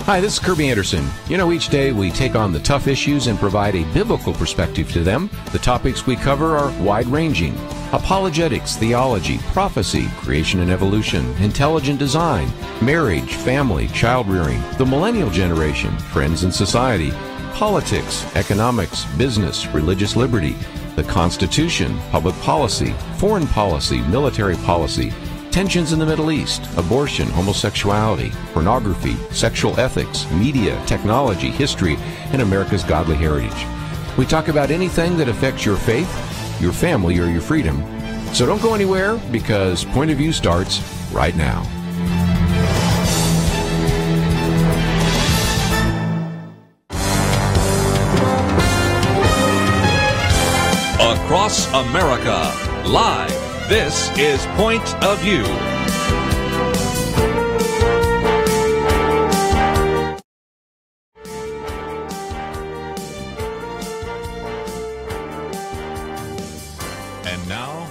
Hi, this is Kerby Anderson. You know, each day we take on the tough issues and provide a biblical perspective to them. The topics we cover are wide-ranging: apologetics, theology, prophecy, creation and evolution, intelligent design, marriage, family, child-rearing, the millennial generation, trends in society, politics, economics, business, religious liberty, the Constitution, public policy, foreign policy, military policy, tensions in the Middle East, abortion, homosexuality, pornography, sexual ethics, media, technology, history, and America's godly heritage. We talk about anything that affects your faith, your family, or your freedom. So don't go anywhere, because Point of View starts right now. Across America, live. This is Point of View. And now,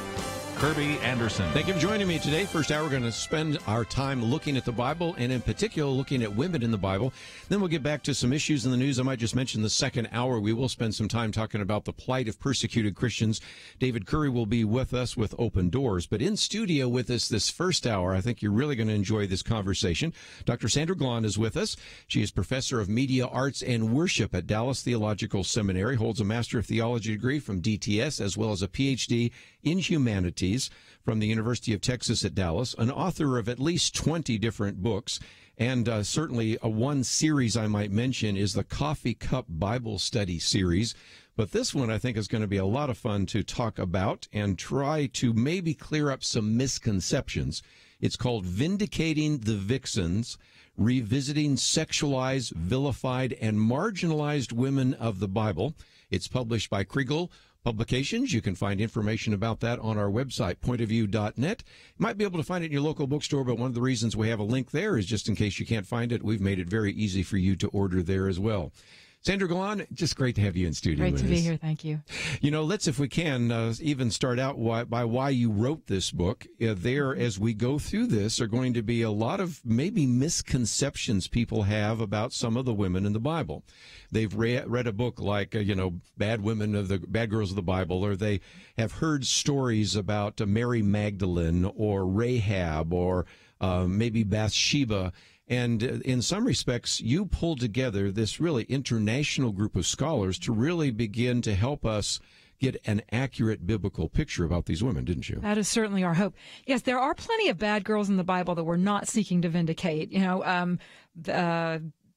Kerby Anderson. Thank you for joining me today. First hour, we're going to spend our time looking at the Bible, and in particular, looking at women in the Bible. Then we'll get back to some issues in the news. I might just mention the second hour, we will spend some time talking about the plight of persecuted Christians. David Curry will be with us with Open Doors. But in studio with us this first hour, I think you're really going to enjoy this conversation. Dr. Sandra Glahn is with us. She is professor of media arts and worship at Dallas Theological Seminary, holds a Master of Theology degree from DTS, as well as a PhD in humanities from the University of Texas at Dallas, an author of at least 20 different books, and certainly one series I might mention is the Coffee Cup Bible Study series. But this one I think is going to be a lot of fun to talk about and try to maybe clear up some misconceptions. It's called Vindicating the Vixens, Revisiting Sexualized, Vilified, and Marginalized Women of the Bible. It's published by Kriegel Publications. You can find information about that on our website, pointofview.net. You might be able to find it in your local bookstore, but one of the reasons we have a link there is just in case you can't find it, we've made it very easy for you to order there as well. Sandra Glahn, just great to have you in studio with us. Great to be here. Thank you. You know, let's, if we can, even start out by why you wrote this book. There, as we go through this, are going to be a lot of maybe misconceptions people have about some of the women in the Bible. They've read a book like, Bad Girls of the Bible, or they have heard stories about Mary Magdalene or Rahab or maybe Bathsheba. And in some respects, you pulled together this really international group of scholars to really begin to help us get an accurate biblical picture about these women, didn't you? That is certainly our hope. Yes, there are plenty of bad girls in the Bible that we're not seeking to vindicate.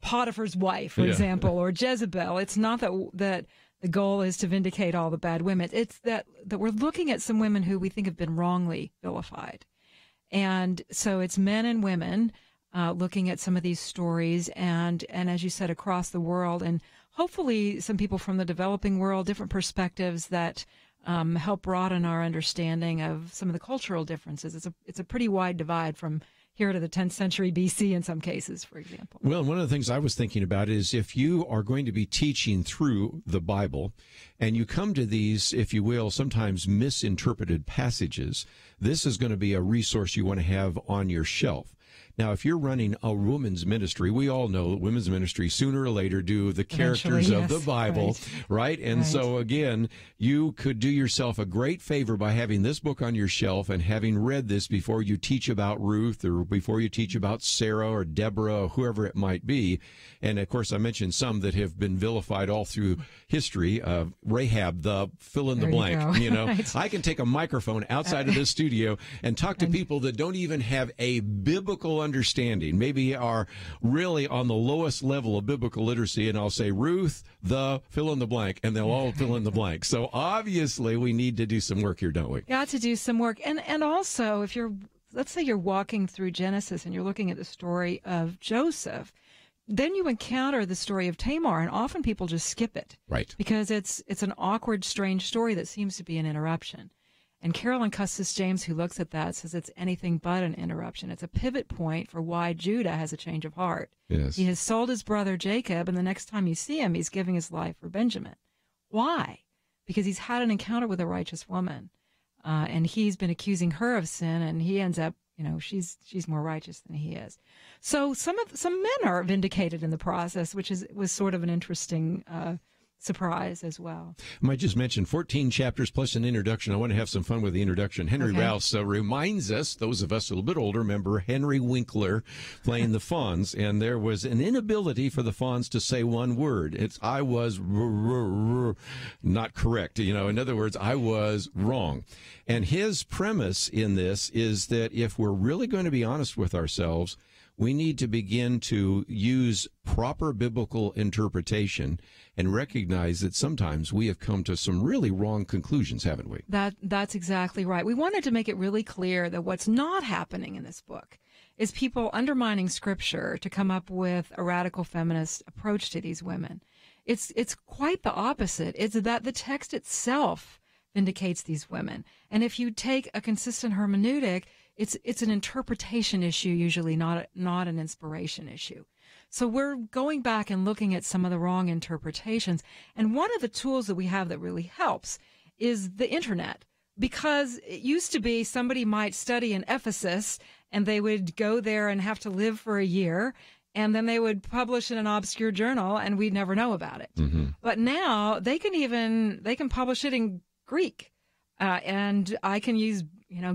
Potiphar's wife, for example, or Jezebel. It's not that the goal is to vindicate all the bad women. It's that we're looking at some women who we think have been wrongly vilified. And so it's men and women looking at some of these stories, and as you said, across the world, and hopefully some people from the developing world, different perspectives that help broaden our understanding of some of the cultural differences. It's a pretty wide divide from here to the 10th century BC in some cases, for example. Well, one of the things I was thinking about is if you are going to be teaching through the Bible and you come to these, if you will, sometimes misinterpreted passages, this is going to be a resource you want to have on your shelf. Now, if you're running a women's ministry, we all know that women's ministry sooner or later do the characters of the Bible, right? And so, again, you could do yourself a great favor by having this book on your shelf and having read this before you teach about Ruth or before you teach about Sarah or Deborah or whoever it might be. And, of course, I mentioned some that have been vilified all through history. Rahab, the fill-in-the-blank. Right. I can take a microphone outside of this studio and talk to people that don't even have a biblical understanding, maybe are really on the lowest level of biblical literacy, and I'll say Ruth, the fill in the blank, and they'll all fill in the blank. So obviously we need to do some work here, don't we? Got to do some work. And also, if let's say you're walking through Genesis and you're looking at the story of Joseph, then you encounter the story of Tamar, and often people just skip it. Right. Because it's an awkward, strange story that seems to be an interruption. And Carolyn Custis James, who looks at that, says it's anything but an interruption. It's a pivot point for why Judah has a change of heart. Yes. He has sold his brother Jacob, and the next time you see him, he's giving his life for Benjamin. Why? Because he's had an encounter with a righteous woman, and he's been accusing her of sin, and he ends up, she's more righteous than he is. So some men are vindicated in the process, which was sort of an interesting surprise as well. I might just mention 14 chapters plus an introduction. I want to have some fun with the introduction. Henry Rouse reminds us, those of us a little bit older, remember Henry Winkler playing the Fonz, and there was an inability for the Fonz to say one word. It's I was not correct. In other words, I was wrong. And his premise in this is that if we're really going to be honest with ourselves, we need to begin to use proper biblical interpretation and recognize that sometimes we have come to some really wrong conclusions, haven't we? That's exactly right. We wanted to make it really clear that what's not happening in this book is people undermining Scripture to come up with a radical feminist approach to these women. It's quite the opposite. It's that the text itself vindicates these women. And if you take a consistent hermeneutic, it's an interpretation issue usually, not an inspiration issue. So we're going back and looking at some of the wrong interpretations. And one of the tools that we have that really helps is the internet, because it used to be somebody might study in Ephesus and they would go there and have to live for a year, and then they would publish in an obscure journal and we'd never know about it. Mm-hmm. But now they can publish it in Greek, and I can use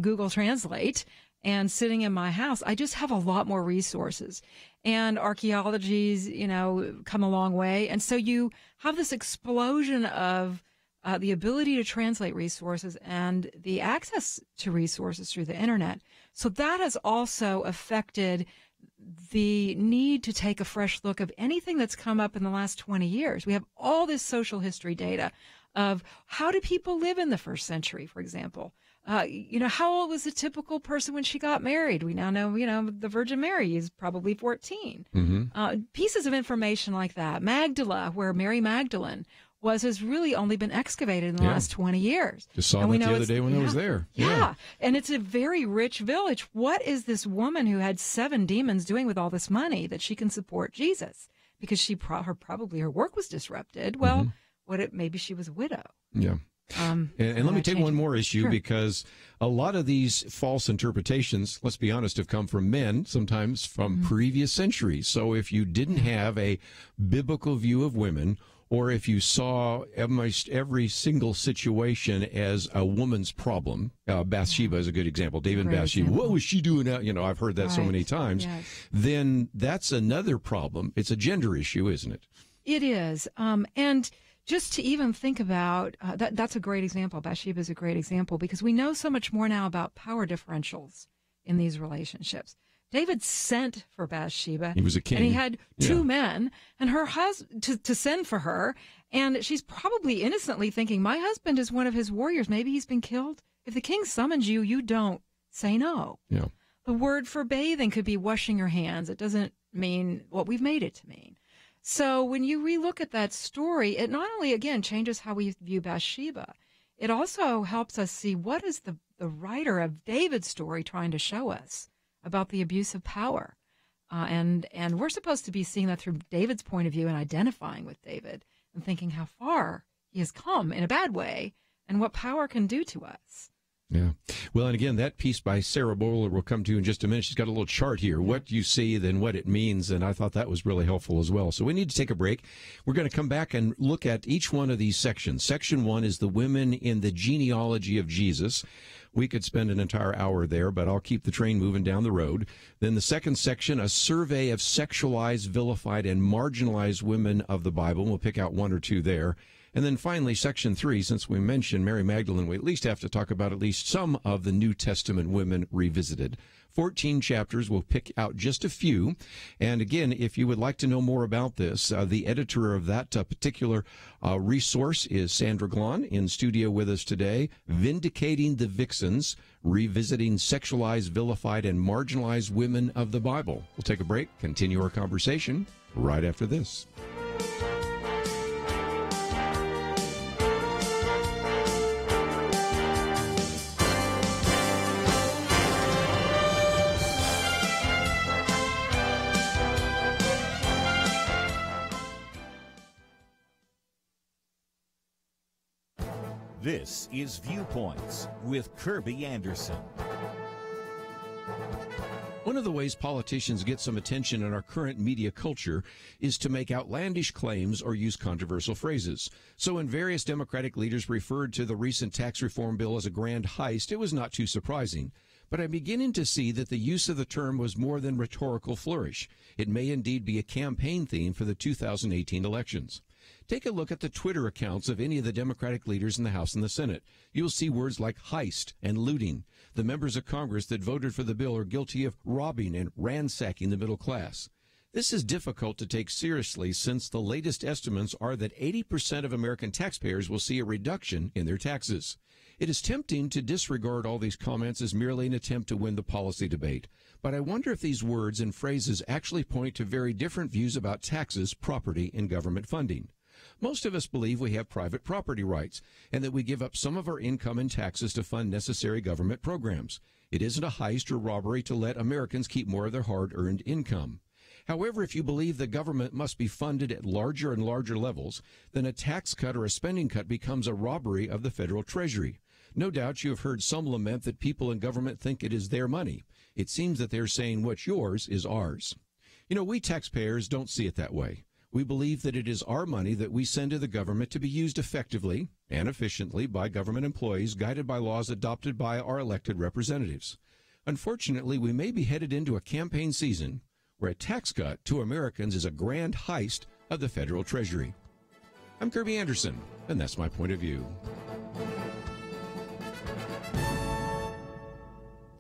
Google Translate, and sitting in my house, I just have a lot more resources. And archaeology's, come a long way. And so you have this explosion of the ability to translate resources and the access to resources through the internet. So that has also affected the need to take a fresh look of anything that's come up in the last 20 years. We have all this social history data of how did people live in the first century, for example. How old was a typical person when she got married? We now know, the Virgin Mary is probably 14. Mm-hmm. Pieces of information like that. Magdala, where Mary Magdalene was, has really only been excavated in the last 20 years. Just saw that the other day when I was there. Yeah, and it's a very rich village. What is this woman who had 7 demons doing with all this money that she can support Jesus? Because probably her work was disrupted. Well, maybe she was a widow. Yeah. And let me take one more issue, because a lot of these false interpretations, let's be honest, have come from men, sometimes from previous centuries. So if you didn't have a biblical view of women, or if you saw almost every single situation as a woman's problem, Bathsheba is a good example. David and Bathsheba, what was she doing out? I've heard that so many times. Yes. Then that's another problem. It's a gender issue, isn't it? It is. And just to even think about, that's a great example. Bathsheba is a great example, because we know so much more now about power differentials in these relationships. David sent for Bathsheba. He was a king. And he had 2 men, and her husband to send for her. And she's probably innocently thinking, my husband is one of his warriors. Maybe he's been killed. If the king summons you, you don't say no. Yeah. The word for bathing could be washing your hands. It doesn't mean what we've made it to mean. So when you relook at that story, it not only, again, changes how we view Bathsheba, it also helps us see what is the writer of David's story trying to show us about the abuse of power. And we're supposed to be seeing that through David's point of view and identifying with David and thinking how far he has come in a bad way and what power can do to us. Yeah. Well, and again, that piece by Sarah Bowler we'll come to in just a minute. She's got a little chart here, what you see, then what it means, and I thought that was really helpful as well. So we need to take a break. We're going to come back and look at each one of these sections. Section 1 is the women in the genealogy of Jesus. We could spend an entire hour there, but I'll keep the train moving down the road. Then the second section, a survey of sexualized, vilified, and marginalized women of the Bible. We'll pick out 1 or 2 there. And then finally, section 3, since we mentioned Mary Magdalene, we at least have to talk about at least some of the New Testament women revisited. 14 chapters, we'll pick out just a few. And again, if you would like to know more about this, the editor of that particular resource is Sandra Glahn, in studio with us today. Vindicating the Vixens, revisiting sexualized, vilified, and marginalized women of the Bible. We'll take a break, continue our conversation right after this. This is Viewpoints with Kerby Anderson. One of the ways politicians get some attention in our current media culture is to make outlandish claims or use controversial phrases. So when various Democratic leaders referred to the recent tax reform bill as a grand heist, it was not too surprising. But I'm beginning to see that the use of the term was more than rhetorical flourish. It may indeed be a campaign theme for the 2018 elections. Take a look at the Twitter accounts of any of the Democratic leaders in the House and the Senate. You'll see words like heist and looting. The members of Congress that voted for the bill are guilty of robbing and ransacking the middle class. This is difficult to take seriously since the latest estimates are that 80% of American taxpayers will see a reduction in their taxes. It is tempting to disregard all these comments as merely an attempt to win the policy debate. But I wonder if these words and phrases actually point to very different views about taxes, property, and government funding. Most of us believe we have private property rights and that we give up some of our income in taxes to fund necessary government programs. It isn't a heist or robbery to let Americans keep more of their hard-earned income. However, if you believe the government must be funded at larger and larger levels, then a tax cut or a spending cut becomes a robbery of the federal treasury. No doubt you have heard some lament that people in government think it is their money. It seems that they're saying what's yours is ours. You know, we taxpayers don't see it that way. We believe that it is our money that we send to the government to be used effectively and efficiently by government employees guided by laws adopted by our elected representatives. Unfortunately, we may be headed into a campaign season where a tax cut to Americans is a grand heist of the federal treasury. I'm Kerby Anderson, and that's my point of view.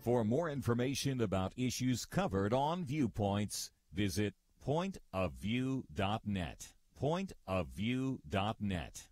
For more information about issues covered on Viewpoints, visit pointofview.net. Pointofview.net.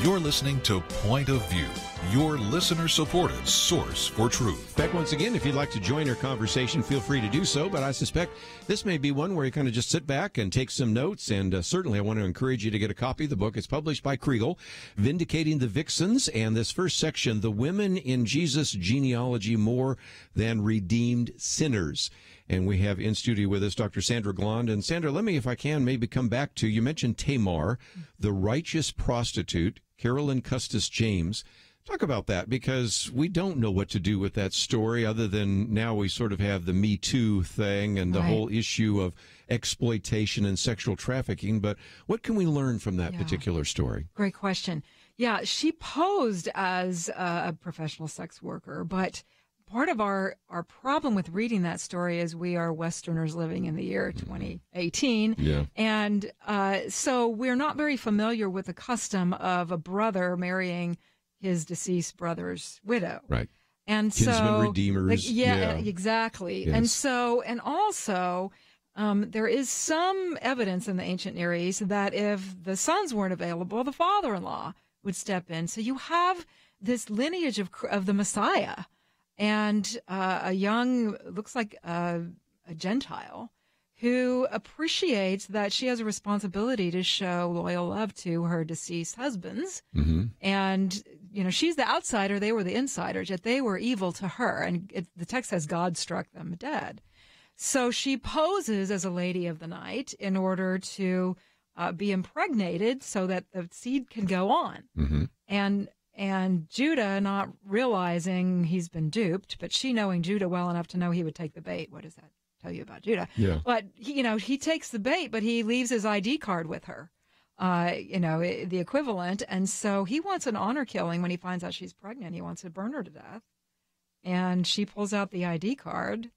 You're listening to Point of View, your listener-supported source for truth. Back once again, if you'd like to join our conversation, feel free to do so, but I suspect this may be one where you kind of just sit back and take some notes, and certainly I want to encourage you to get a copy of the book. It's published by Kriegel, Vindicating the Vixens, and this first section, The Women in Jesus' Genealogy More Than Redeemed Sinners. And we have in studio with us Dr. Sandra Glahn. And Sandra, let me, if I can, maybe come back to, you mentioned Tamar, the righteous prostitute, Carolyn Custis James. Talk about that, because we don't know what to do with that story other than now we sort of have the Me Too thing and the whole issue of exploitation and sexual trafficking. But what can we learn from that particular story? Great question. Yeah, she posed as a professional sex worker, but part of our problem with reading that story is we are Westerners living in the year 2018. Yeah. And so we're not very familiar with the custom of a brother marrying his deceased brother's widow. Right. And Kinsman redeemers. Exactly. Yes. And so, and also, there is some evidence in the ancient Near East that if the sons weren't available, the father-in-law would step in. So you have this lineage of the Messiah. And a young, looks like a Gentile, who appreciates that she has a responsibility to show loyal love to her deceased husbands. Mm-hmm. And, you know, she's the outsider, they were the insiders, yet they were evil to her. And the text says God struck them dead. So she poses as a lady of the night in order to be impregnated so that the seed can go on. Mm-hmm. And Judah, not realizing he's been duped, but she knowing Judah well enough to know he would take the bait. What does that tell you about Judah? Yeah. But, he takes the bait, but he leaves his ID card with her, the equivalent. And so he wants an honor killing when he finds out she's pregnant. He wants to burn her to death. and she pulls out the ID card,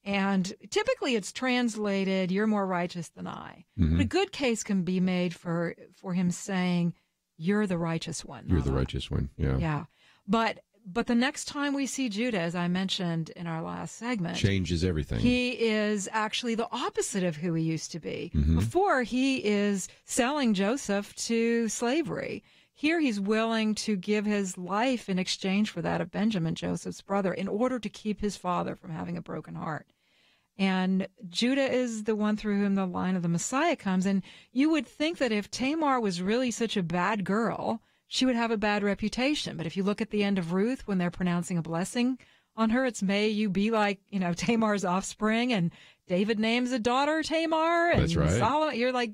and typically it's translated, "You're more righteous than I." But a good case can be made for him saying, "You're the righteous one." You're the righteous one. Yeah. Yeah. But the next time we see Judah, as I mentioned in our last segment, changes everything. He is actually the opposite of who he used to be. Before, he is selling Joseph to slavery. Here he's willing to give his life in exchange for that of Benjamin, Joseph's brother, in order to keep his father from having a broken heart. And Judah is the one through whom the line of the Messiah comes. And you would think that if Tamar was really such a bad girl, she would have a bad reputation. But if you look at the end of Ruth, when they're pronouncing a blessing on her, it's "May you be like, Tamar's offspring," and David names a daughter Tamar, and that's right. Solomon. You're like,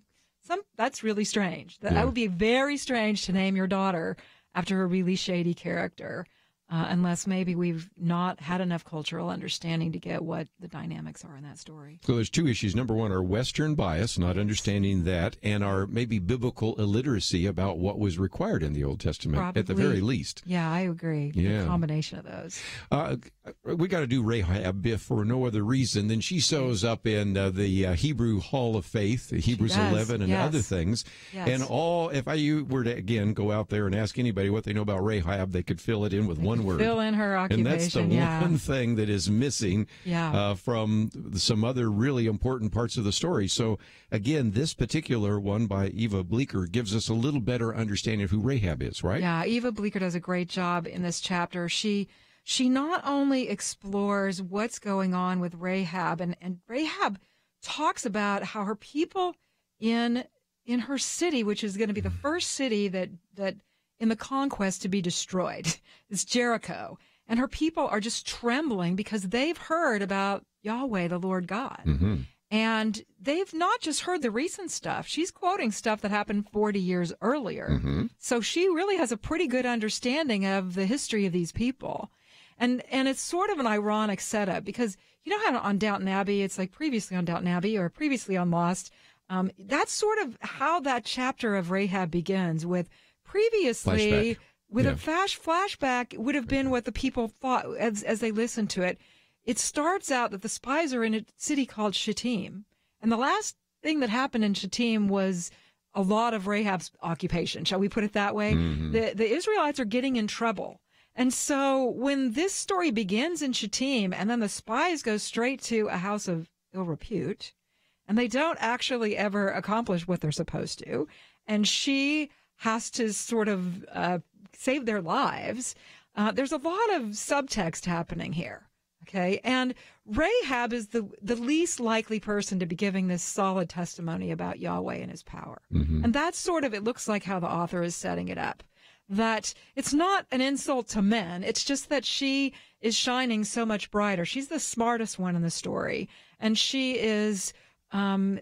that's really strange. That would be very strange to name your daughter after a really shady character. Unless maybe we've not had enough cultural understanding to get what the dynamics are in that story. So there's two issues. Number one, our Western bias, not understanding that, and our maybe biblical illiteracy about what was required in the Old Testament, Probably. at the very least. Yeah, I agree. Yeah. A combination of those. We got to do Rahab for no other reason than she shows up in the Hebrew Hall of Faith, Hebrews 11, and other things. Yes. And if I were to, again, go out there and ask anybody what they know about Rahab, they could fill it in with one word. Fill in her occupation. And that's the one thing that is missing from some other really important parts of the story. So, again, this particular one by Eva Bleeker gives us a little better understanding of who Rahab is, right? Yeah, Eva Bleeker does a great job in this chapter. She not only explores what's going on with Rahab, and Rahab talks about how her people in her city, which is going to be the first city that in the conquest to be destroyed, is Jericho. And her people are just trembling because they've heard about Yahweh, the Lord God. And they've not just heard the recent stuff. She's quoting stuff that happened 40 years earlier. So she really has a pretty good understanding of the history of these people. And it's sort of an ironic setup because you know how on Downton Abbey, it's like previously on Downton Abbey or previously on Lost. That's sort of how that chapter of Rahab begins with previously. Flashback. With a flashback would have been what the people thought as they listened to it. It starts out that the spies are in a city called Shittim. And the last thing that happened in Shittim was a lot of Rahab's occupation. Shall we put it that way? The Israelites are getting in trouble. And so when this story begins in Shittim and then the spies go straight to a house of ill repute and they don't actually ever accomplish what they're supposed to, and she has to sort of save their lives. There's a lot of subtext happening here, okay? And Rahab is the least likely person to be giving this solid testimony about Yahweh and his power. And that's sort of, it looks like how the author is setting it up, that it's not an insult to men. It's just that she is shining so much brighter. She's the smartest one in the story, and she is the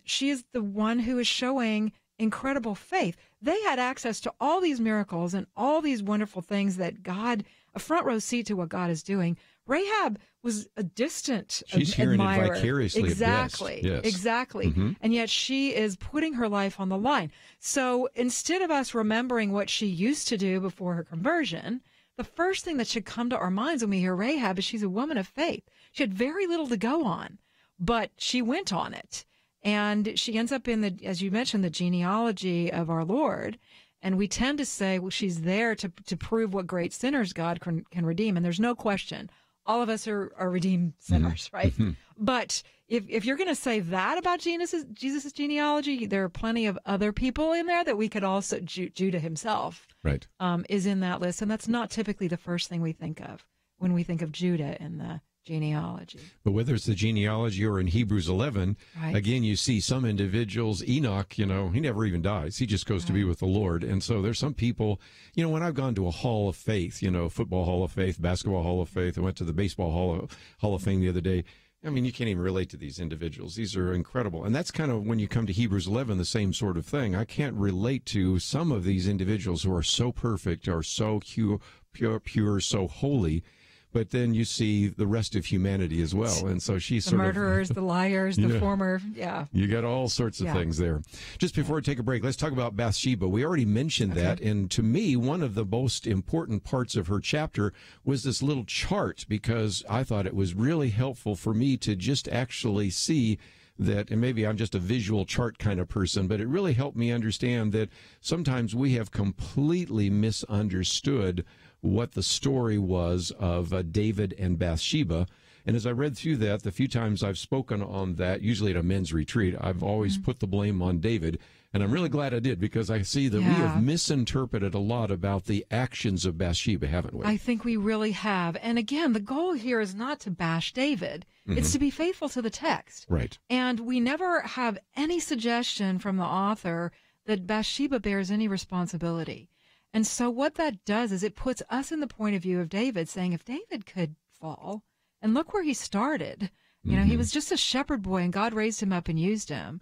one who is showing incredible faith. They had access to all these miracles and all these wonderful things that God, a front row seat to what God is doing. Rahab was a distant She's hearing admirer. it vicariously. Exactly. Yes. Exactly. And yet she is putting her life on the line. So instead of us remembering what she used to do before her conversion, the first thing that should come to our minds when we hear Rahab is she's a woman of faith. She had very little to go on, but she went on it. And she ends up in as you mentioned, the genealogy of our Lord. And we tend to say, well, she's there to prove what great sinners God can redeem. And there's no question. All of us are redeemed sinners, right? But if you're going to say that about Jesus' genealogy, there are plenty of other people in there that we could also, Judah himself is in that list. And that's not typically the first thing we think of when we think of Judah in the genealogy. But whether it's the genealogy or in Hebrews 11, again, you see some individuals, Enoch, he never even dies. He just goes to be with the Lord. And so there's some people, when I've gone to a hall of faith, football hall of faith, basketball hall of faith, I went to the baseball hall of fame the other day. I mean, you can't even relate to these individuals. These are incredible. And that's kind of when you come to Hebrews 11, the same sort of thing. I can't relate to some of these individuals who are so perfect, are so pure, so holy. but then you see the rest of humanity as well. And so she's the murderers, the liars, the former, You got all sorts of things there. Just before we take a break, let's talk about Bathsheba. We already mentioned that, and to me, one of the most important parts of her chapter was this little chart, because I thought it was really helpful for me to just actually see that, and maybe I'm just a visual chart kind of person, but it really helped me understand that sometimes we have completely misunderstood what the story was of David and Bathsheba. And as I read through that, the few times I've spoken on that, usually at a men's retreat, I've always put the blame on David. And I'm really glad I did, because I see that we have misinterpreted a lot about the actions of Bathsheba, haven't we? I think we really have. And again, the goal here is not to bash David. It's to be faithful to the text. Right. And we never have any suggestion from the author that Bathsheba bears any responsibility. And so what that does is it puts us in the point of view of David, saying if David could fall, and look where he started. You know, he was just a shepherd boy, and God raised him up and used him.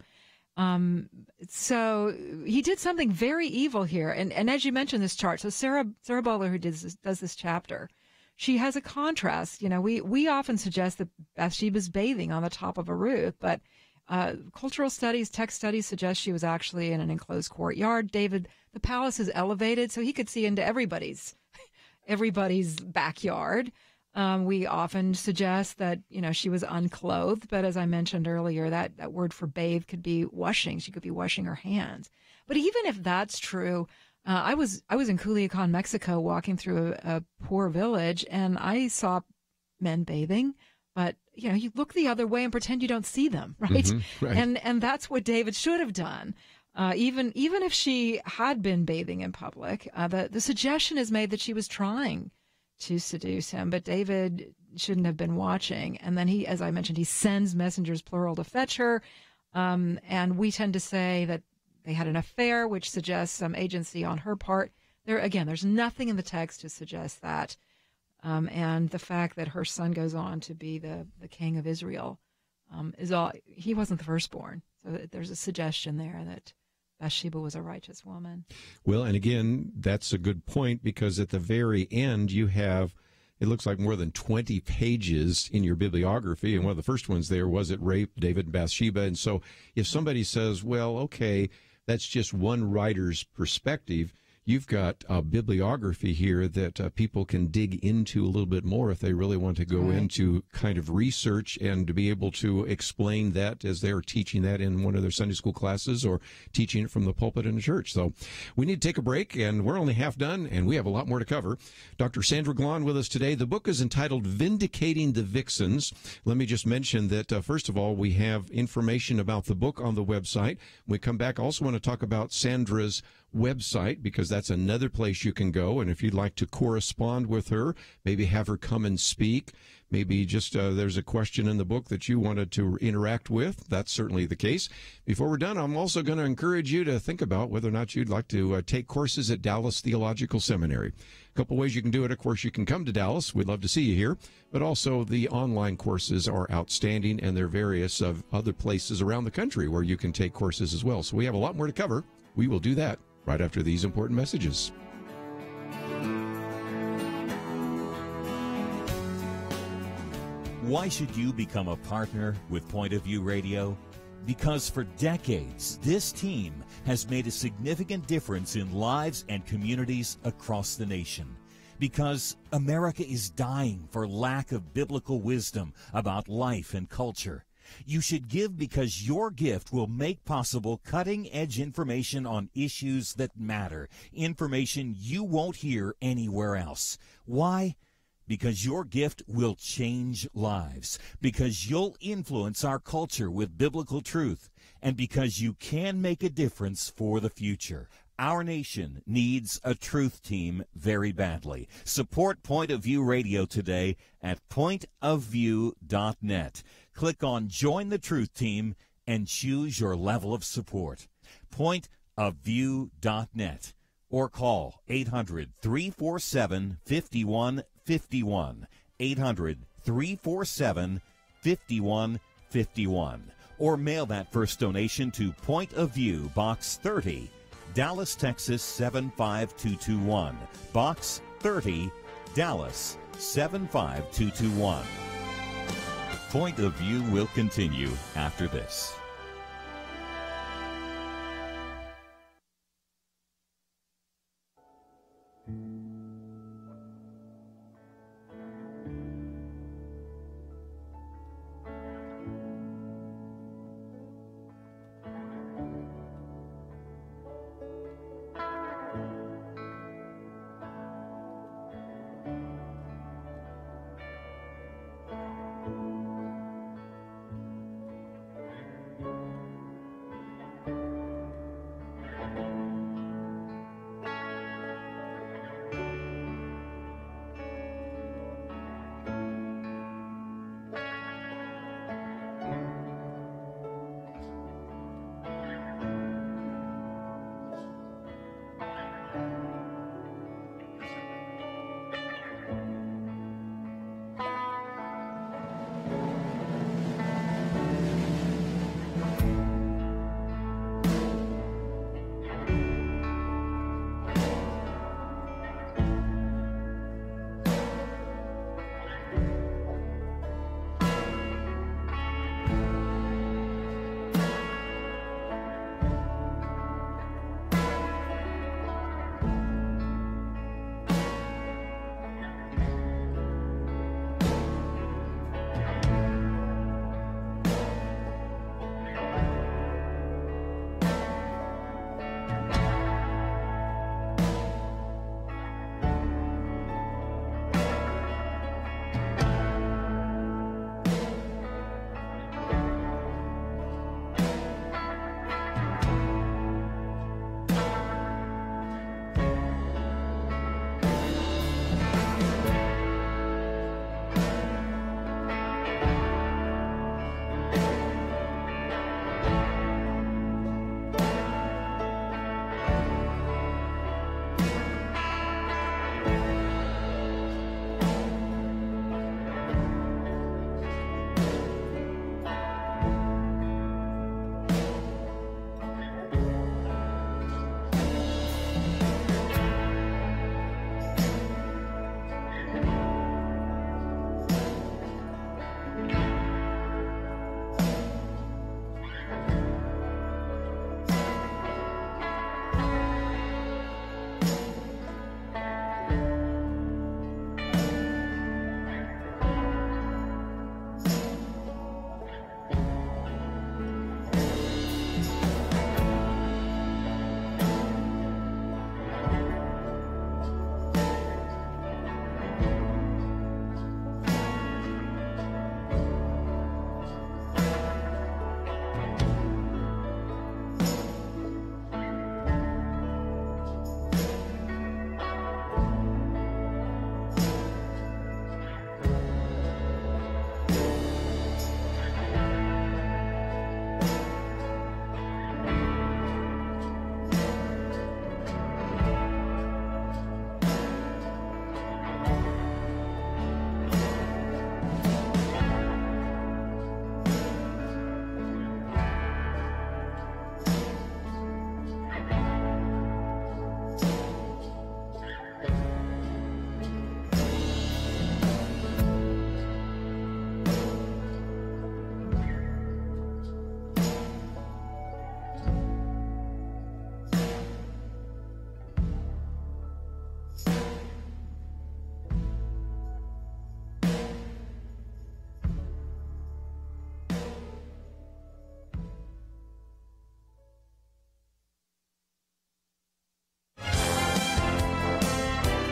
So he did something very evil here. And as you mentioned this chart, so Sarah Bowler, who does this chapter, she has a contrast. You know, we often suggest that Bathsheba's bathing on the top of a roof, but cultural studies, text studies suggest she was actually in an enclosed courtyard. David, the palace is elevated, so he could see into everybody's backyard. We often suggest that, you know, she was unclothed, but as I mentioned earlier, that word for bathe could be washing. She could be washing her hands. But even if that's true, I was in Culiacan, Mexico, walking through a poor village, and I saw men bathing, but you know, you look the other way and pretend you don't see them, right? Right. And that's what David should have done. Even if she had been bathing in public, the suggestion is made that she was trying to seduce him, but David shouldn't have been watching. And then he, as I mentioned, he sends messengers, plural, to fetch her. And we tend to say that they had an affair, which suggests some agency on her part. There's nothing in the text to suggest that. And the fact that her son goes on to be the king of Israel he wasn't the firstborn. So there's a suggestion there that Bathsheba was a righteous woman. Well, and again, that's a good point, because at the very end you have, it looks like more than 20 pages in your bibliography, and one of the first ones there was it rape, David and Bathsheba. And so if somebody says, well, okay, that's just one writer's perspective, you've got a bibliography here that people can dig into a little bit more if they really want to go into kind of research and to be able to explain that as they're teaching that in one of their Sunday school classes or teaching it from the pulpit in a church. So we need to take a break, and we're only half done, and we have a lot more to cover. Dr. Sandra Glahn with us today. The book is entitled Vindicating the Vixens. Let me just mention that, first of all, we have information about the book on the website. When we come back, I also want to talk about Sandra's website, because that's another place you can go. And if you'd like to correspond with her, maybe have her come and speak, maybe just there's a question in the book that you wanted to interact with, that's certainly the case. Before we're done, I'm also going to encourage you to think about whether or not you'd like to take courses at Dallas Theological Seminary. A couple ways you can do it. Of course, you can come to Dallas. We'd love to see you here. But also the online courses are outstanding, and there are various other places around the country where you can take courses as well. So we have a lot more to cover. We will do that right after these important messages. Why should you become a partner with Point of View Radio? Because for decades, this team has made a significant difference in lives and communities across the nation. Because America is dying for lack of biblical wisdom about life and culture. You should give because your gift will make possible cutting-edge information on issues that matter, information you won't hear anywhere else. Why? Because your gift will change lives, because you'll influence our culture with biblical truth, and because you can make a difference for the future. Our nation needs a truth team very badly. Support Point of View Radio today at pointofview.net. Click on Join the Truth Team and choose your level of support. Pointofview.net, or call 800-347-5151, 800-347-5151, or mail that first donation to Point of View, Box 30, Dallas, Texas 75221, Box 30, Dallas 75221. Point of View will continue after this.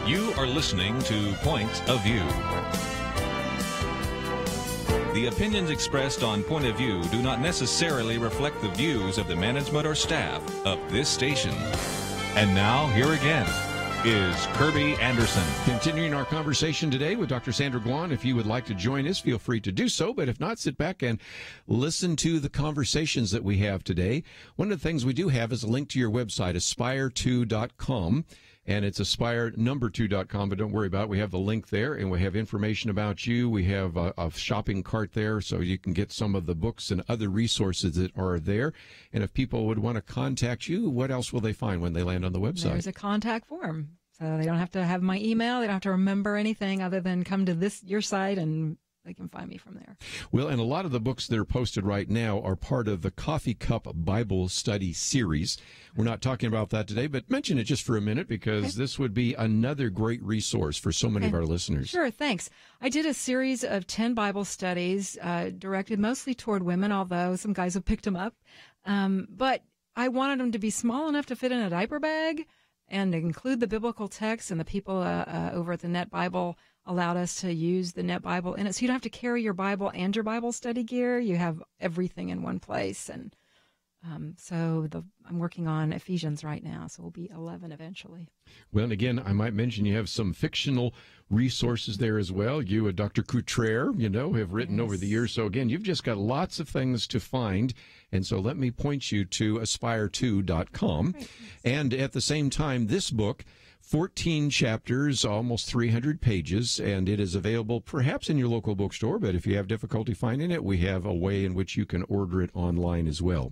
You are listening to Point of View. The opinions expressed on Point of View do not necessarily reflect the views of the management or staff of this station. And now, here again is Kerby Anderson. Continuing our conversation today with Dr. Sandra Glahn. If you would like to join us, feel free to do so. But if not, sit back and listen to the conversations that we have today. One of the things we do have is a link to your website, aspire2.com. And it's aspire2.com, but don't worry about it. We have the link there, and we have information about you. We have a shopping cart there, so you can get some of the books and other resources that are there. And if people would want to contact you, what else will they find when they land on the website? There's a contact form. So they don't have to have my email. They don't have to remember anything other than come to your site and they can find me from there. Well, and a lot of the books that are posted right now are part of the Coffee Cup Bible Study series. We're not talking about that today, but mention it just for a minute because this would be another great resource for so many of our listeners. Sure, thanks. I did a series of 10 Bible studies directed mostly toward women, although some guys have picked them up. But I wanted them to be small enough to fit in a diaper bag and include the biblical text, and the people over at the Net Bible allowed us to use the Net Bible in it. So you don't have to carry your Bible and your Bible study gear. You have everything in one place. And I'm working on Ephesians right now, so we'll be 11 eventually. Well, and again, I might mention you have some fictional resources there as well. You and Dr. Couture, have written over the years. So again, you've just got lots of things to find. And so let me point you to aspire2.com. Right. And at the same time, this book, 14 chapters, almost 300 pages, and it is available perhaps in your local bookstore, but if you have difficulty finding it, we have a way in which you can order it online as well.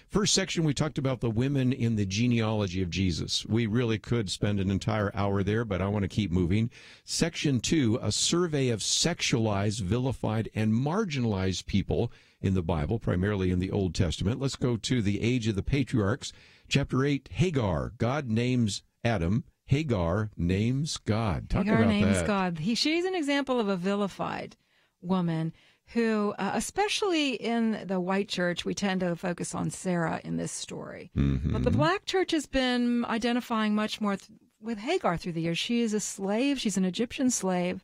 First section, we talked about the women in the genealogy of Jesus. We really could spend an entire hour there, but I want to keep moving. Section 2, a survey of sexualized, vilified, and marginalized people in the Bible, primarily in the Old Testament. Let's go to the age of the patriarchs. Chapter 8, Hagar. God names Adam. Hagar names God. Talk Hagar about names that. God. She's an example of a vilified woman who, especially in the white church, we tend to focus on Sarah in this story. Mm-hmm. But the black church has been identifying much more with Hagar through the years. She is a slave. She's an Egyptian slave.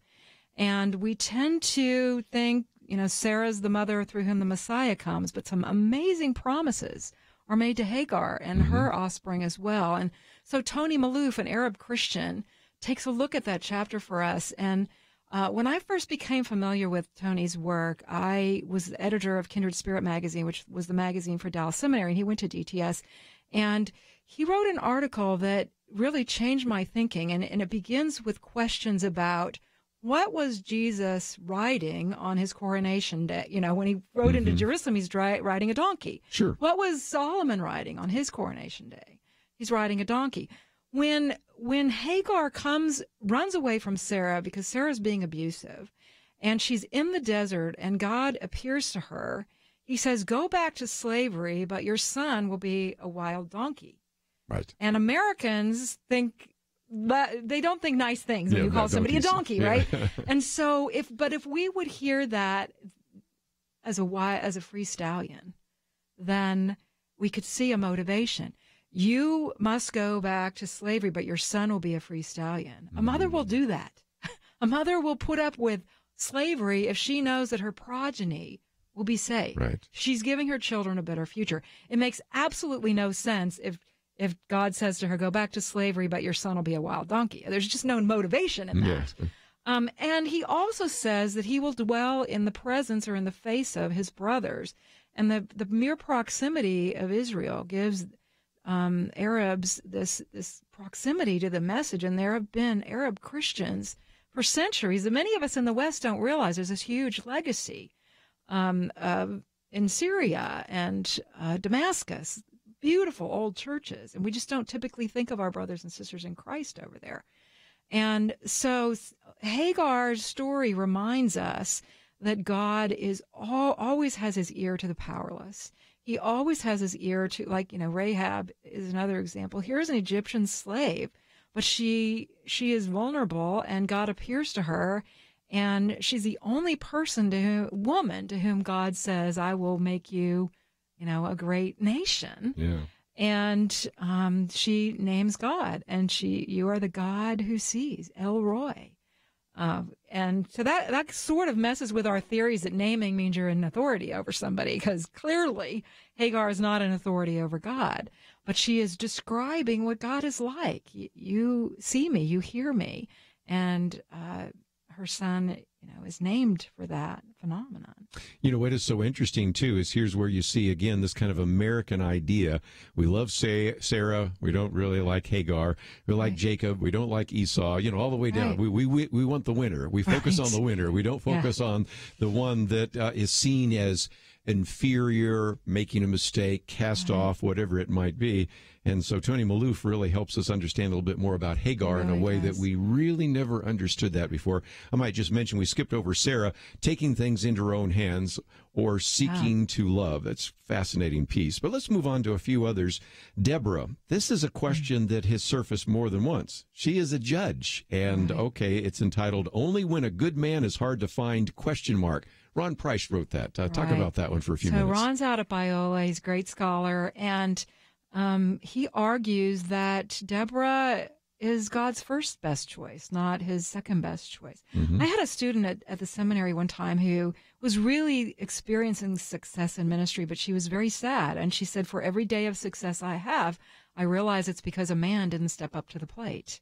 And we tend to think, Sarah's the mother through whom the Messiah comes, but some amazing promises are made to Hagar and her offspring as well. And so Tony Malouf, an Arab Christian, takes a look at that chapter for us. And when I first became familiar with Tony's work, I was the editor of Kindred Spirit magazine, which was the magazine for Dallas Seminary, and he went to DTS. And he wrote an article that really changed my thinking, and it begins with questions about what was Jesus riding on his coronation day? When he rode into Jerusalem, he's riding a donkey. Sure. What was Solomon riding on his coronation day? He's riding a donkey. When Hagar runs away from Sarah because Sarah's being abusive, and she's in the desert, and God appears to her, he says, "Go back to slavery, but your son will be a wild donkey." Right. And Americans think, but they don't think nice things when you call somebody a donkey, right? And so, if we would hear that as a free stallion, then we could see a motivation. You must go back to slavery, but your son will be a free stallion. A mother will do that. A mother will put up with slavery if she knows that her progeny will be saved. Right. She's giving her children a better future. It makes absolutely no sense if God says to her, "Go back to slavery, but your son will be a wild donkey." There's just no motivation in that. Yeah. And he also says that he will dwell in the presence or in the face of his brothers. And the mere proximity of Israel gives Arabs this proximity to the message. And there have been Arab Christians for centuries that many of us in the West don't realize. There's this huge legacy in Syria and Damascus. Beautiful old churches, and we just don't typically think of our brothers and sisters in Christ over there. And so Hagar's story reminds us that God always has his ear to the powerless. He always has his ear to, Rahab is another example. Here's an Egyptian slave, but she is vulnerable, and God appears to her, and she's the only woman to whom God says, "I will make you a great nation." Yeah. And she names God, and you are the God who sees, El Roy. And so that sort of messes with our theories that naming means you're in authority over somebody, because clearly Hagar is not an authority over God, but she is describing what God is like. You see me, you hear me, and her son is named for that phenomenon. What is so interesting, too, is here's where you see, again, this kind of American idea. We love Sarah. We don't really like Hagar. We like Jacob. We don't like Esau, all the way down. Right. We want the winner. We focus on the winner. We don't focus on the one that is seen as inferior, making a mistake, cast off, whatever it might be. And so Tony Maloof really helps us understand a little bit more about Hagar in a way that we really never understood that before. I might just mention we skipped over Sarah, taking things into her own hands or seeking to love. That's a fascinating piece. But let's move on to a few others. Deborah, this is a question that has surfaced more than once. She is a judge, and it's entitled "Only When a Good Man is Hard to Find?" ? Ron Price wrote that. Talk about that one for a few minutes. So Ron's out at Biola. He's a great scholar, and he argues that Deborah is God's first best choice, not his second best choice. I had a student at the seminary one time who was really experiencing success in ministry, but she was very sad. And she said, for every day of success I have, I realize it's because a man didn't step up to the plate.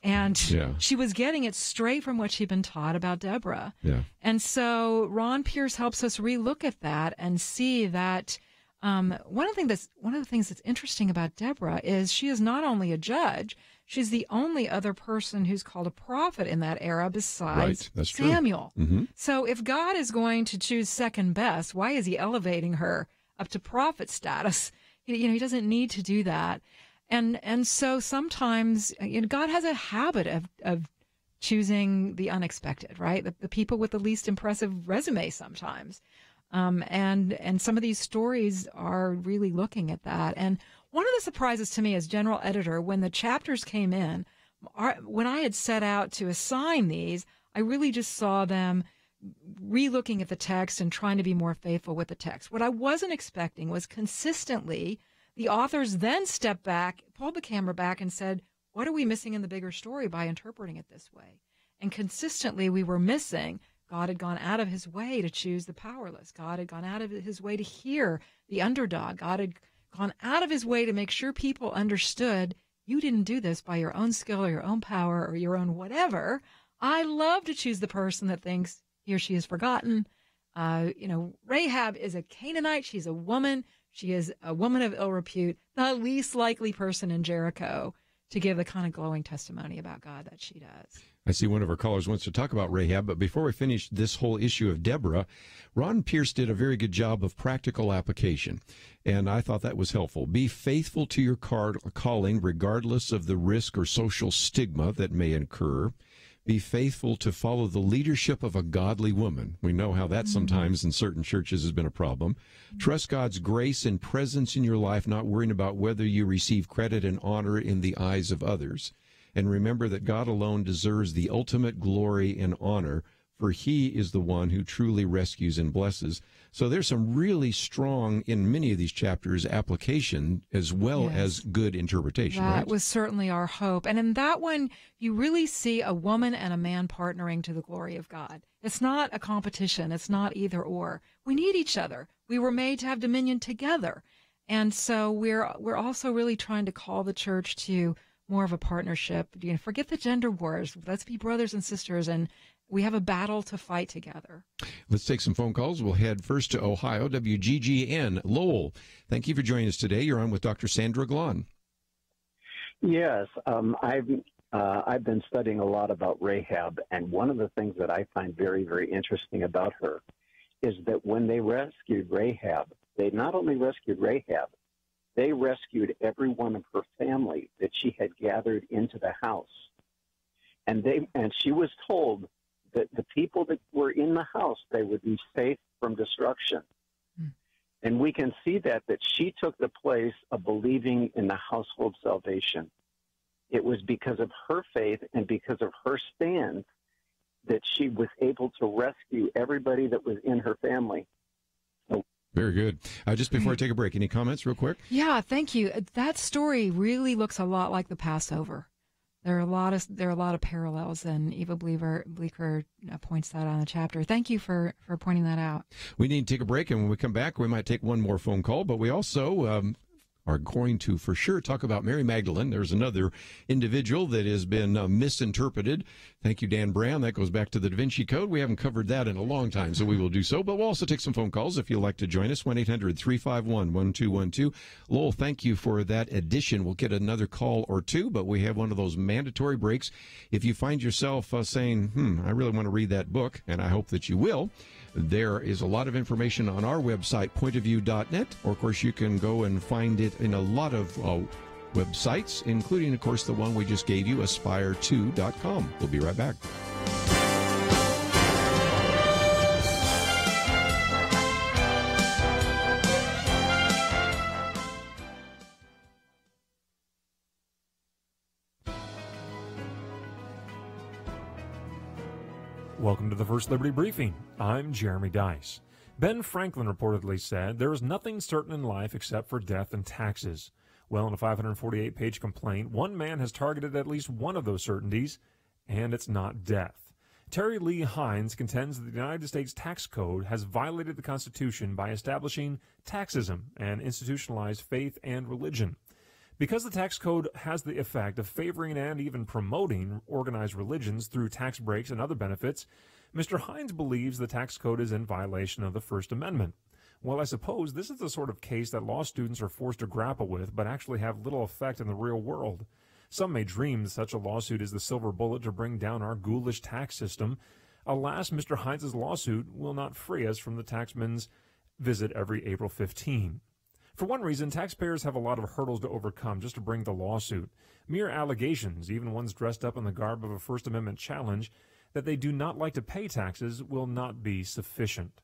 And she was getting it straight from what she'd been taught about Deborah. And so Ron Pierce helps us relook at that and see that one of the things that's interesting about Deborah is she is not only a judge, she's the only other person who's called a prophet in that era besides Samuel. So if God is going to choose second best, why is he elevating her up to prophet status? He doesn't need to do that. And so sometimes God has a habit of choosing the unexpected, right? The people with the least impressive resume sometimes. And some of these stories are really looking at that. And one of the surprises to me as general editor, when the chapters came in, when I had set out to assign these, I really just saw them re-looking at the text and trying to be more faithful with the text. What I wasn't expecting was consistently the authors then stepped back, pulled the camera back, and said, what are we missing in the bigger story by interpreting it this way? And consistently we were missing. God had gone out of his way to choose the powerless. God had gone out of his way to hear the underdog. God had gone out of his way to make sure people understood you didn't do this by your own skill or your own power or your own whatever. I love to choose the person that thinks he or she is forgotten. Rahab is a Canaanite. She's a woman. She is a woman of ill repute, the least likely person in Jericho to give the kind of glowing testimony about God that she does. I see one of our callers wants to talk about Rahab, but before we finish this whole issue of Deborah, Ron Pierce did a very good job of practical application, and I thought that was helpful. Be faithful to your calling regardless of the risk or social stigma that may incur. Be faithful to follow the leadership of a godly woman. We know how that sometimes in certain churches has been a problem. Trust God's grace and presence in your life, not worrying about whether you receive credit and honor in the eyes of others. And remember that God alone deserves the ultimate glory and honor, for he is the one who truly rescues and blesses. So there's some really strong, in many of these chapters, application as well as good interpretation. That was certainly our hope. And in that one, you really see a woman and a man partnering to the glory of God. It's not a competition. It's not either or. We need each other. We were made to have dominion together. And so we're also really trying to call the church to more of a partnership. Forget the gender wars. Let's be brothers and sisters, and we have a battle to fight together. Let's take some phone calls. We'll head first to Ohio, WGGN. Lowell, thank you for joining us today. You're on with Dr. Sandra Glahn. Yes, I've been studying a lot about Rahab, and one of the things that I find very, very interesting about her is that when they rescued Rahab, they not only rescued Rahab, they rescued every one of her family that she had gathered into the house. And she was told that the people that were in the house, they would be safe from destruction. And we can see that she took the place of believing in the household salvation. It was because of her faith and because of her stand that she was able to rescue everybody that was in her family. Very good. Just before I take a break, any comments real quick? Yeah, thank you. That story really looks a lot like the Passover. There are a lot of parallels, and Eva Bleeker points that out in the chapter. Thank you for pointing that out. We need to take a break, and when we come back, we might take one more phone call, but we also are going to for sure talk about Mary Magdalene. There's another individual that has been misinterpreted. Thank you, Dan Brown. That goes back to the Da Vinci Code. We haven't covered that in a long time, so we will do so. But we'll also take some phone calls if you'd like to join us, 1-800-351-1212. Lowell, thank you for that addition. We'll get another call or two, but we have one of those mandatory breaks. If you find yourself saying, I really want to read that book, and I hope that you will, there is a lot of information on our website, pointofview.net, or, of course, you can go and find it in a lot of websites, including, of course, the one we just gave you, aspire2.com. We'll be right back. Welcome to the First Liberty Briefing. I'm Jeremy Dice. Ben Franklin reportedly said, "There is nothing certain in life except for death and taxes." Well, in a 548-page complaint, one man has targeted at least one of those certainties, and it's not death. Terry Lee Hines contends that the United States tax code has violated the Constitution by establishing taxism and institutionalized faith and religion. Because the tax code has the effect of favoring and even promoting organized religions through tax breaks and other benefits, Mr. Hines believes the tax code is in violation of the First Amendment. Well, I suppose this is the sort of case that law students are forced to grapple with, but actually have little effect in the real world. Some may dream that such a lawsuit is the silver bullet to bring down our ghoulish tax system. Alas, Mr. Hines' lawsuit will not free us from the taxman's visit every April 15. For one reason, taxpayers have a lot of hurdles to overcome just to bring the lawsuit. Mere allegations, even ones dressed up in the garb of a First Amendment challenge, that they do not like to pay taxes will not be sufficient.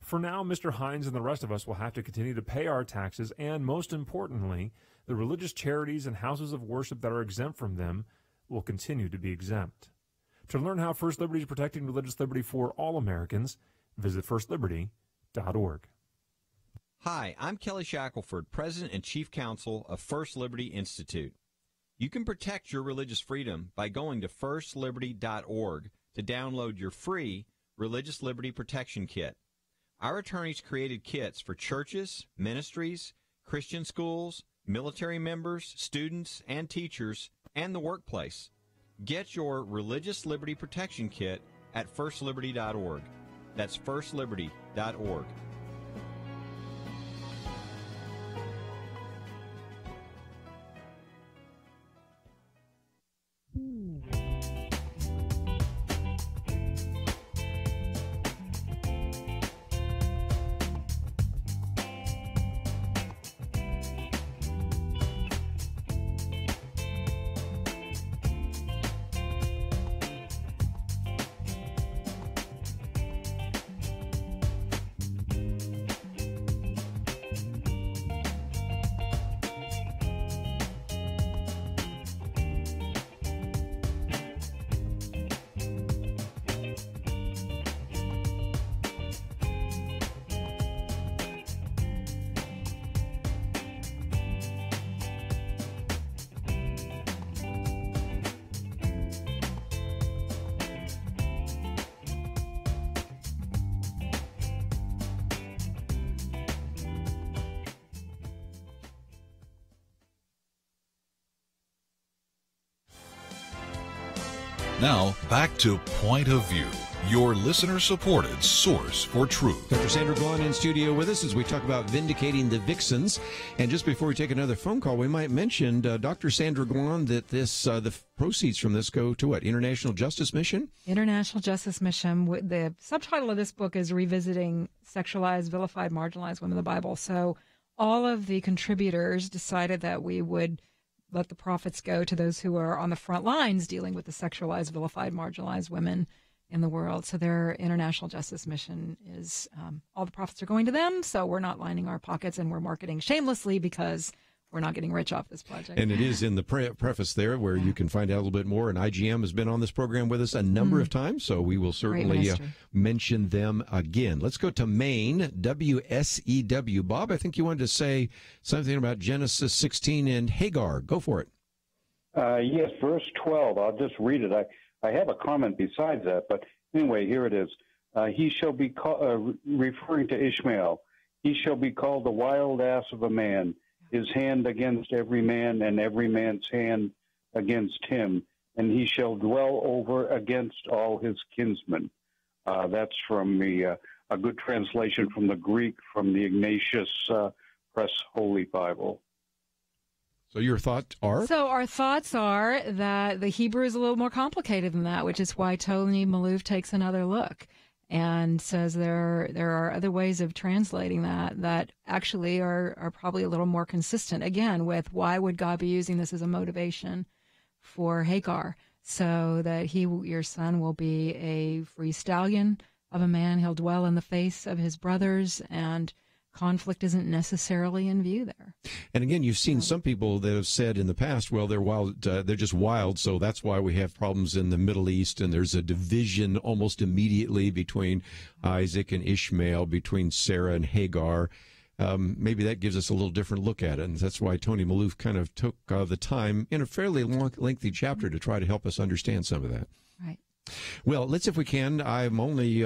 For now, Mr. Hines and the rest of us will have to continue to pay our taxes, and most importantly, the religious charities and houses of worship that are exempt from them will continue to be exempt. To learn how First Liberty is protecting religious liberty for all Americans, visit firstliberty.org. Hi, I'm Kelly Shackelford, President and Chief Counsel of First Liberty Institute. You can protect your religious freedom by going to firstliberty.org to download your free Religious Liberty Protection Kit. Our attorneys created kits for churches, ministries, Christian schools, military members, students, and teachers, and the workplace. Get your Religious Liberty Protection Kit at firstliberty.org. That's firstliberty.org. Now, back to Point of View, your listener-supported source for truth. Dr. Sandra Glahn in studio with us as we talk about Vindicating the Vixens. And just before we take another phone call, we might mention, Dr. Sandra Glahn, that the proceeds from this go to what? International Justice Mission? International Justice Mission. The subtitle of this book is Revisiting Sexualized, Vilified, Marginalized Women of the Bible. So all of the contributors decided that we would let the profits go to those who are on the front lines dealing with the sexualized, vilified, marginalized women in the world. So their International Justice Mission is, all the profits are going to them. So we're not lining our pockets, and we're marketing shamelessly because we're not getting rich off this project. And it is in the preface there where you can find out a little bit more. And IGM has been on this program with us a number of times, so we will certainly mention them again. Let's go to Maine, WSEW. Bob, I think you wanted to say something about Genesis 16 and Hagar. Go for it. Yes, verse 12. I'll just read it. I have a comment besides that, but anyway, here it is. He shall be referring to Ishmael. He shall be called the wild ass of a man, his hand against every man, and every man's hand against him, and he shall dwell over against all his kinsmen. That's from a good translation from the Greek, from the Ignatius Press Holy Bible. So your thoughts are? So our thoughts are that the Hebrew is a little more complicated than that, which is why Tony Maloof takes another look and says there are other ways of translating that actually are probably a little more consistent, again, with why would God be using this as a motivation for Hagar, so that your son will be a free stallion of a man. He'll dwell in the face of his brothers, and conflict isn't necessarily in view there. And again, you've seen some people that have said in the past, well, they're wild, they're just wild, so that's why we have problems in the Middle East, and there's a division almost immediately between Isaac and Ishmael, between Sarah and Hagar. Maybe that gives us a little different look at it, and that's why Tony Maloof kind of took the time in a fairly lengthy chapter to try to help us understand some of that. Right. Well, let's, if we can, I'm only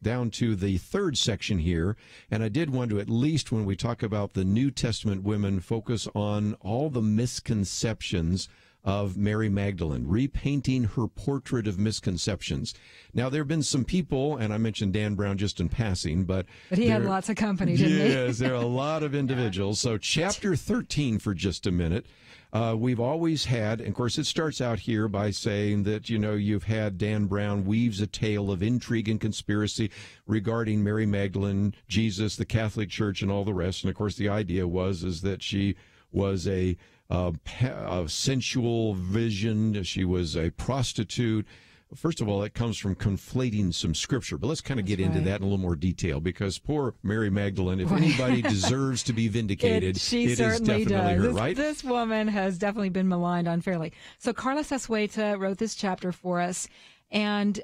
down to the third section here, and I did want to, at least when we talk about the New Testament women, focus on all the misconceptions of Mary Magdalene, repainting her portrait of misconceptions. Now, there have been some people, and I mentioned Dan Brown just in passing, but he had lots of company, didn't he? Yes, there are a lot of individuals. So chapter 13 for just a minute. We've always had, and of course, it starts out here by saying that, you've had Dan Brown weaves a tale of intrigue and conspiracy regarding Mary Magdalene, Jesus, the Catholic Church, and all the rest. And of course, the idea is that she was a sensual vision. She was a prostitute. First of all, it comes from conflating some scripture, but let's kind of get into that in a little more detail, because poor Mary Magdalene, if anybody deserves to be vindicated, she it certainly is definitely does. her, right? This woman has definitely been maligned unfairly. So Carlos Azueta wrote this chapter for us, and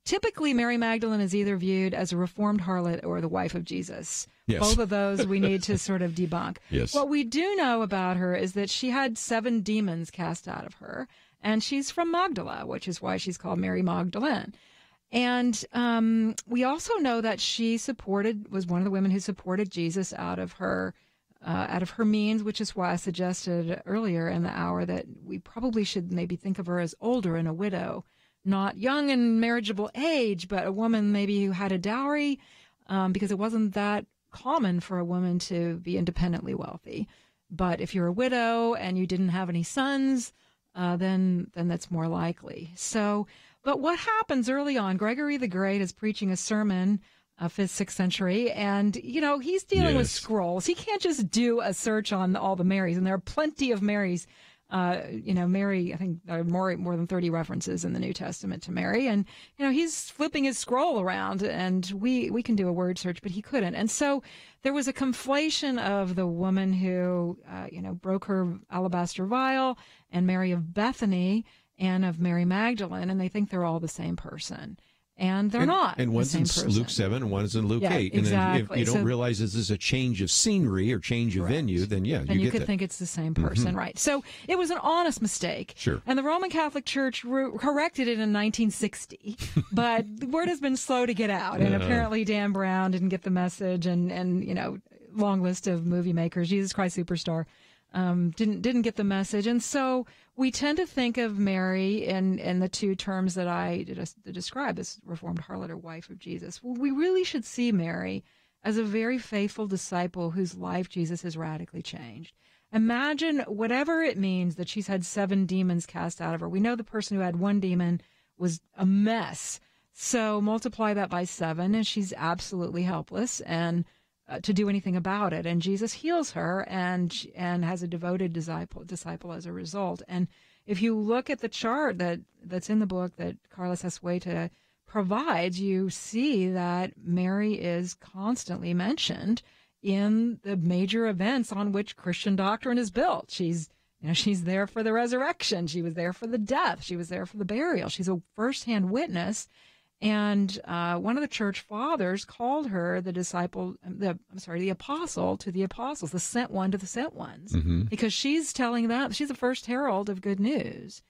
typically Mary Magdalene is either viewed as a reformed harlot or the wife of Jesus. Yes. Both of those we need to sort of debunk. Yes. What we do know about her is that she had 7 demons cast out of her, and she's from Magdala, which is why she's called Mary Magdalene. And we also know that she was one of the women who supported Jesus out of her means, which is why I suggested earlier in the hour that we probably should maybe think of her as older and a widow, not young and marriageable age, but a woman maybe who had a dowry, because it wasn't that common for a woman to be independently wealthy. But if you're a widow and you didn't have any sons, then that's more likely. So, but what happens early on? Gregory the Great is preaching a sermon, 5th, 6th century, and he's dealing with scrolls. He can't just do a search on all the Marys, and there are plenty of Marys. Mary, I think there are more than 30 references in the New Testament to Mary. And, he's flipping his scroll around, and we can do a word search, but he couldn't. And so there was a conflation of the woman who, broke her alabaster vial, and Mary of Bethany, and of Mary Magdalene, and they think they're all the same person. And they're not. And one's in person. Luke 7 and one's in Luke 8. Exactly. And then if you don't realize this is a change of scenery or change of venue, then you could think it's the same person, right? So it was an honest mistake. Sure. And the Roman Catholic Church corrected it in 1960, but the word has been slow to get out. And apparently Dan Brown didn't get the message, and long list of movie makers, Jesus Christ Superstar, didn't get the message. And so we tend to think of Mary in the two terms that I describe as reformed harlot or wife of Jesus. Well, we really should see Mary as a very faithful disciple whose life Jesus has radically changed. Imagine whatever it means that she's had 7 demons cast out of her. We know the person who had 1 demon was a mess. So multiply that by 7, and she's absolutely helpless and to do anything about it. And Jesus heals her and has a devoted disciple as a result. And if you look at the chart that's in the book that Carlos Azueta provides, you see that Mary is constantly mentioned in the major events on which Christian doctrine is built. She's there for the resurrection. She was there for the death. She was there for the burial. She's a firsthand witness. And one of the church fathers called her the apostle to the apostles, the sent one to the sent ones, because she's telling them, she's the first herald of good news.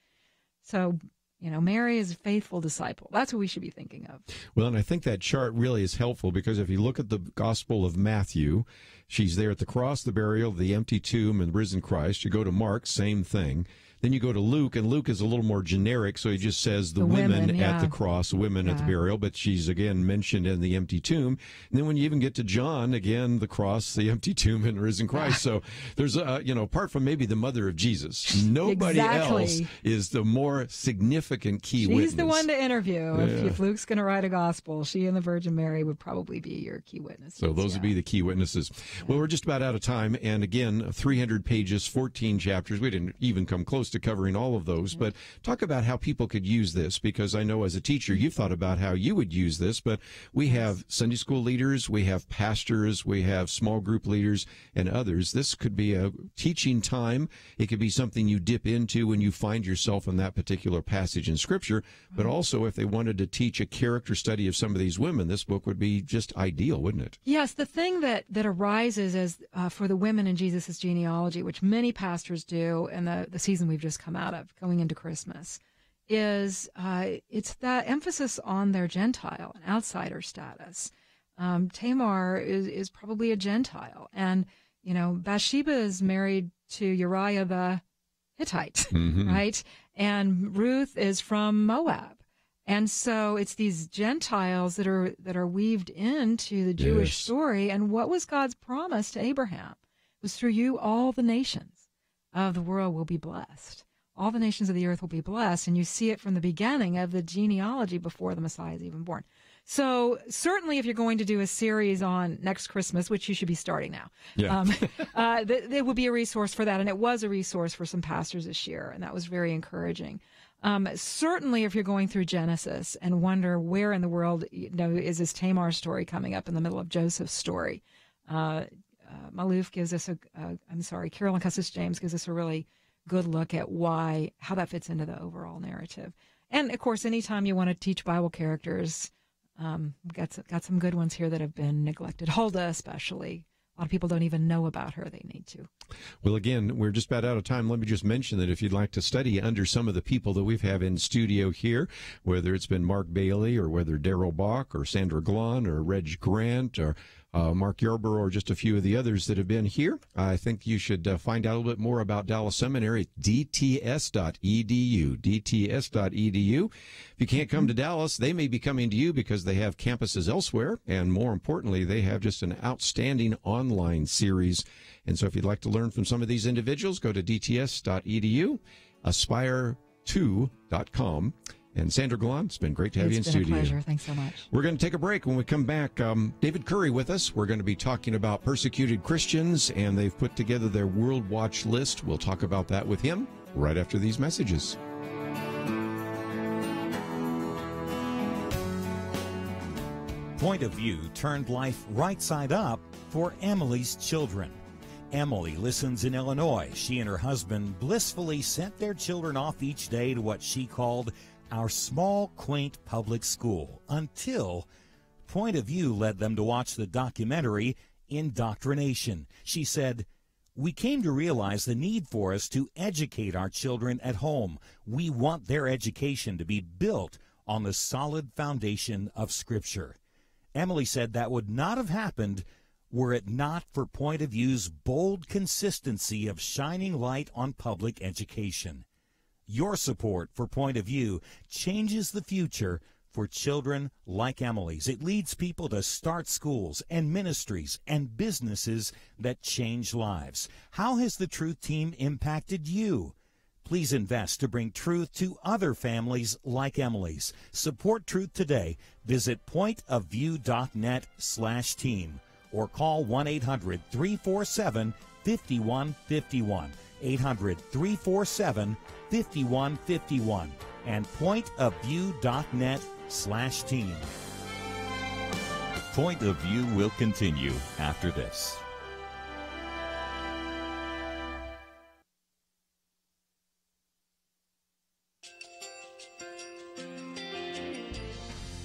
So, Mary is a faithful disciple. That's what we should be thinking of. Well, and I think that chart really is helpful because if you look at the Gospel of Matthew, she's there at the cross, the burial, the empty tomb, and the risen Christ. You go to Mark, same thing. Then you go to Luke, and Luke is a little more generic, so he just says the women at the cross, women at the burial, but she's, again, mentioned in the empty tomb. And then when you even get to John, again, the cross, the empty tomb, and risen Christ. So there's, apart from maybe the mother of Jesus, nobody else is the more significant key witness. She's the one to interview. If Luke's going to write a gospel, she and the Virgin Mary would probably be your key witnesses. So those would be the key witnesses. Well, we're just about out of time. And again, 300 pages, 14 chapters. We didn't even come close to covering all of those, but talk about how people could use this, because I know as a teacher you thought about how you would use this, but we have Sunday school leaders, we have pastors, we have small group leaders and others. This could be a teaching time. It could be something you dip into when you find yourself in that particular passage in Scripture, but also if they wanted to teach a character study of some of these women, this book would be just ideal, wouldn't it? Yes, the thing that arises as for the women in Jesus' genealogy, which many pastors do in the season we've just come out of, going into Christmas, is it's that emphasis on their Gentile and outsider status. Tamar is probably a Gentile, and Bathsheba is married to Uriah the Hittite, right? And Ruth is from Moab, and so it's these Gentiles that are weaved into the Jewish story. And what was God's promise to Abraham? It was, through you all the nations of the world will be blessed. All the nations of the earth will be blessed, and you see it from the beginning of the genealogy before the Messiah is even born. So certainly if you're going to do a series on next Christmas, which you should be starting now, there would be a resource for that, and it was a resource for some pastors this year, and that was very encouraging. Certainly if you're going through Genesis and wonder where in the world is this Tamar story coming up in the middle of Joseph's story, Maloof gives us Carolyn Custis James gives us a really good look at how that fits into the overall narrative. And of course, anytime you want to teach Bible characters, got some good ones here that have been neglected. Huldah especially. A lot of people don't even know about her. They need to. Well, again, we're just about out of time. Let me just mention that if you'd like to study under some of the people that we've had in studio here, whether it's been Mark Bailey or whether Daryl Bach or Sandra Glahn or Reg Grant or Mark Yarborough or just a few of the others that have been here, I think you should find out a little bit more about Dallas Seminary at dts.edu, dts.edu. If you can't come to Dallas, they may be coming to you because they have campuses elsewhere, and more importantly, they have just an outstanding online series. And so if you'd like to learn from some of these individuals, go to dts.edu, aspire2.com. And Sandra Glahn, it's been great to have you in studio. It's been a pleasure. Thanks so much. We're going to take a break. When we come back, David Curry with us. We're going to be talking about persecuted Christians, and they've put together their World Watch list. We'll talk about that with him right after these messages. Point of View turned life right side up for Emily's children. Emily listens in Illinois. She and her husband blissfully sent their children off each day to what she called our small, quaint public school, until Point of View led them to watch the documentary Indoctrination. She said, "We came to realize the need for us to educate our children at home. We want their education to be built on the solid foundation of Scripture." Emily said that would not have happened were it not for Point of View's bold consistency of shining light on public education. Your support for Point of View changes the future for children like Emily's. It leads people to start schools and ministries and businesses that change lives. How has the Truth Team impacted you? Please invest to bring truth to other families like Emily's. Support Truth today. Visit pointofview.net/team or call 1-800-347-5151. 800-347-5151 and pointofview.net/team. Point of View will continue after this.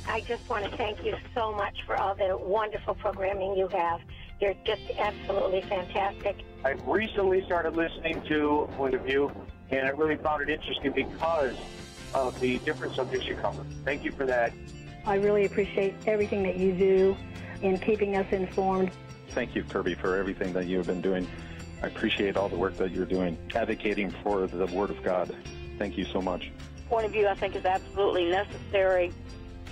I just want to thank you so much for all the wonderful programming you have. You're just absolutely fantastic. I recently started listening to Point of View, and I really found it interesting because of the different subjects you cover. Thank you for that. I really appreciate everything that you do in keeping us informed. Thank you, Kerby, for everything that you have been doing. I appreciate all the work that you're doing, advocating for the Word of God. Thank you so much. Point of view, I think, is absolutely necessary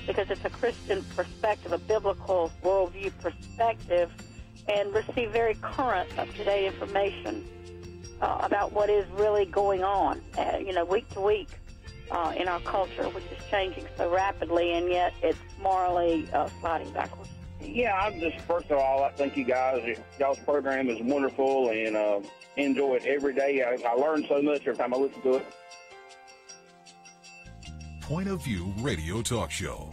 because it's a Christian perspective, a biblical worldview perspective, and receive very current, up-to-date information about what is really going on, week to week in our culture, which is changing so rapidly, and yet it's morally sliding backwards. Yeah, I'm just, first of all, I think you guys, y'all's program is wonderful, and enjoy it every day. I learn so much every time I listen to it. Point of View Radio Talk Show.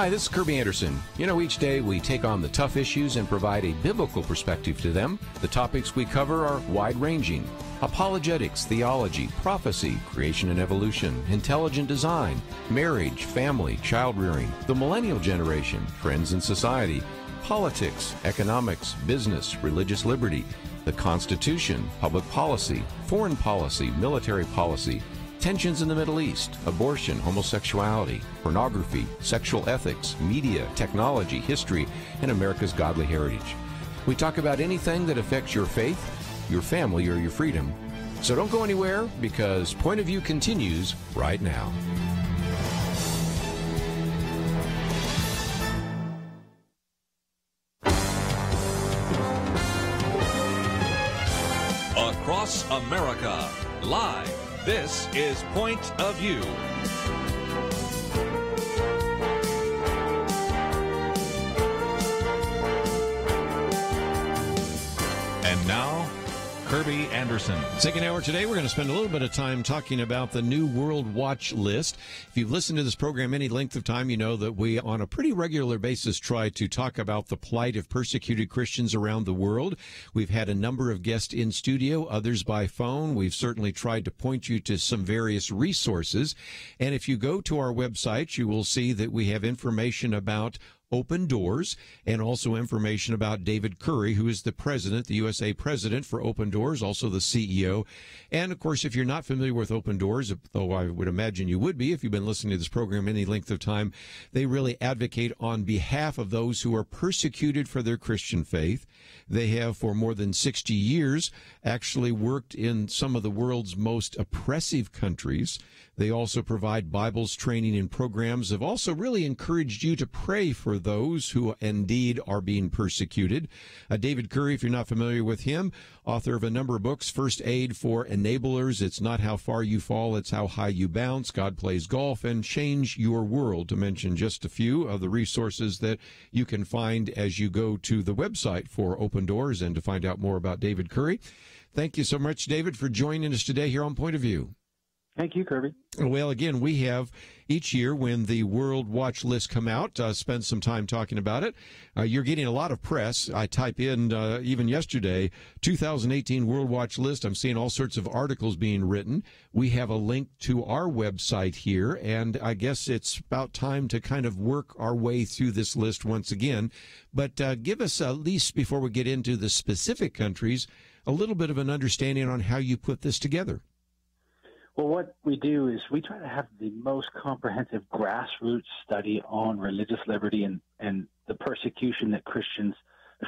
Hi, this is Kerby Anderson. You know, each day we take on the tough issues and provide a biblical perspective to them. The topics we cover are wide-ranging: apologetics, theology, prophecy, creation and evolution, intelligent design, marriage, family, child-rearing, the millennial generation, trends in society, politics, economics, business, religious liberty, the Constitution, public policy, foreign policy, military policy, tensions in the Middle East, abortion, homosexuality, pornography, sexual ethics, media, technology, history, and America's godly heritage. We talk about anything that affects your faith, your family, or your freedom. So don't go anywhere, because Point of View continues right now. Across America, live. This is Point of View. And now, Kerby Anderson. Second hour today, we're going to spend a little bit of time talking about the new World Watch List. If you've listened to this program any length of time, you know that we, on a pretty regular basis, try to talk about the plight of persecuted Christians around the world. We've had a number of guests in studio, others by phone. We've certainly tried to point you to some various resources. And if you go to our website, you will see that we have information about Open Doors, and also information about David Curry, who is the president, the USA president for Open Doors, also the CEO. And, of course, if you're not familiar with Open Doors, though I would imagine you would be if you've been listening to this program any length of time, they really advocate on behalf of those who are persecuted for their Christian faith. They have, for more than 60 years, actually worked in some of the world's most oppressive countries. They also provide Bibles, training, and programs. Have also really encouraged you to pray for those who indeed are being persecuted. David Curry, if you're not familiar with him, author of a number of books: First Aid for Enablers, It's Not How Far You Fall, It's How High You Bounce, God Plays Golf, and Change Your World, to mention just a few of the resources that you can find as you go to the website for Open Doors and to find out more about David Curry. Thank you so much, David, for joining us today here on Point of View. Thank you, Kerby. Well, again, we have each year when the World Watch List come out, spend some time talking about it. You're getting a lot of press. I type in, even yesterday, 2018 World Watch List. I'm seeing all sorts of articles being written. We have a link to our website here, and I guess it's about time to kind of work our way through this list once again. But give us, at least before we get into the specific countries, a little bit of an understanding on how you put this together. Well, what we do is we try to have the most comprehensive grassroots study on religious liberty and the persecution that Christians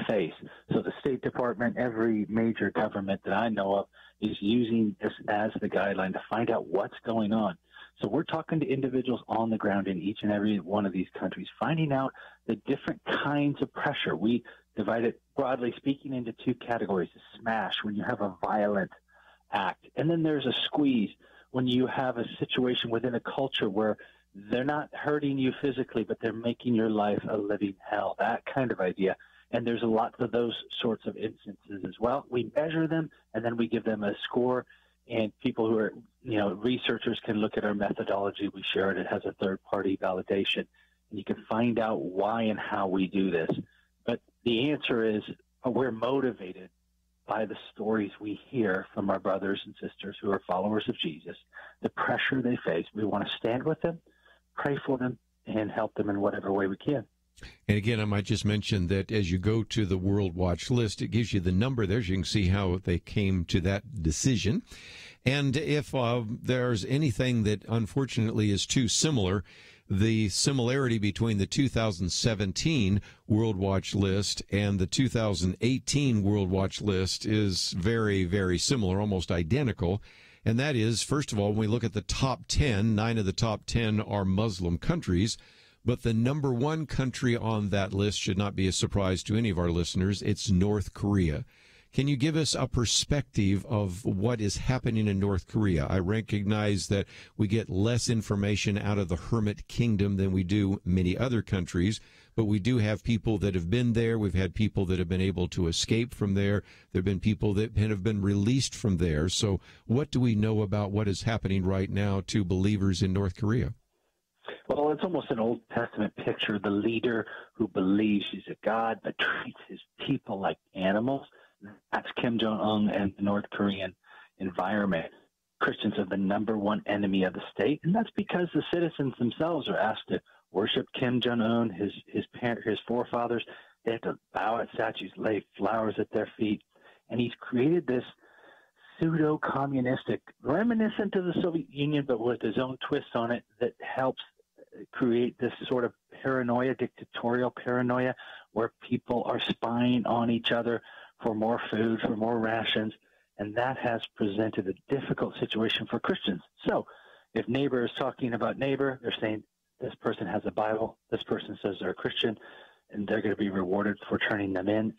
face. So the State Department, every major government that I know of, is using this as the guideline to find out what's going on. So we're talking to individuals on the ground in each and every one of these countries, finding out the different kinds of pressure. We divide it, broadly speaking, into two categories: a smash, when you have a violent act, and then there's a squeeze, when you have a situation within a culture where they're not hurting you physically, but they're making your life a living hell, that kind of idea. And there's a lot of those sorts of instances as well. We measure them, and then we give them a score, and people who are, researchers can look at our methodology. We share it. It has a third-party validation, and you can find out why and how we do this. But the answer is we're motivated by the stories we hear from our brothers and sisters who are followers of Jesus, the pressure they face. We want to stand with them, pray for them, and help them in whatever way we can. And again, I might just mention that as you go to the World Watch List, it gives you the number there, so you can see how they came to that decision. And if there's anything that unfortunately is too similar, the similarity between the 2017 World Watch List and the 2018 World Watch List is very, very similar, almost identical. And that is, first of all, when we look at the top 10, 9 of the top 10 are Muslim countries. But the number one country on that list should not be a surprise to any of our listeners. It's North Korea. Can you give us a perspective of what is happening in North Korea? I recognize that we get less information out of the Hermit Kingdom than we do many other countries, but we do have people that have been there. We've had people that have been able to escape from there. There have been people that have been released from there. So what do we know about what is happening right now to believers in North Korea? Well, it's almost an Old Testament picture. The leader who believes he's a god but treats his people like animals. That's Kim Jong-un and the North Korean environment. Christians are the number one enemy of the state, and that's because the citizens themselves are asked to worship Kim Jong-un, his forefathers. They have to bow at statues, lay flowers at their feet, and he's created this pseudo-communistic, reminiscent of the Soviet Union, but with his own twist on it, that helps create this sort of paranoia, dictatorial paranoia, where people are spying on each other for more food, for more rations, and that has presented a difficult situation for Christians. So if neighbor is talking about neighbor, they're saying this person has a Bible, this person says they're a Christian, and they're going to be rewarded for turning them in.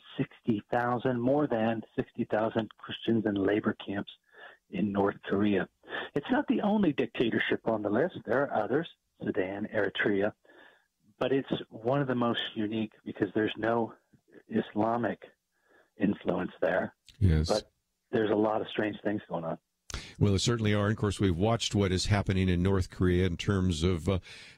More than 60,000 Christians in labor camps in North Korea. It's not the only dictatorship on the list. There are others, Sudan, Eritrea, but it's one of the most unique because there's no Islamic influence there. Yes. But there's a lot of strange things going on. Well, there certainly are. And of course, we've watched what is happening in North Korea in terms of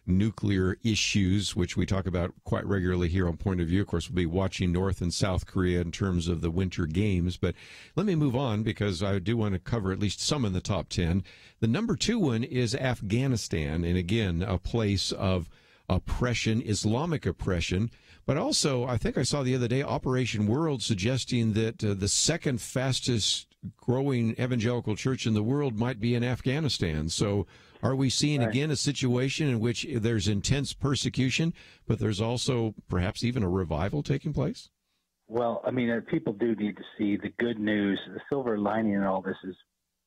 nuclear issues, which we talk about quite regularly here on Point of View. Of course, we'll be watching North and South Korea in terms of the Winter Games. But let me move on because I do want to cover at least some in the top 10. The number 2 one is Afghanistan. And again, a place of oppression, Islamic oppression. But also, I think I saw the other day Operation World suggesting that the second fastest growing evangelical church in the world might be in Afghanistan. So are we seeing again a situation in which there's intense persecution, but there's also perhaps even a revival taking place? Well, I mean, people do need to see the good news. The silver lining in all this is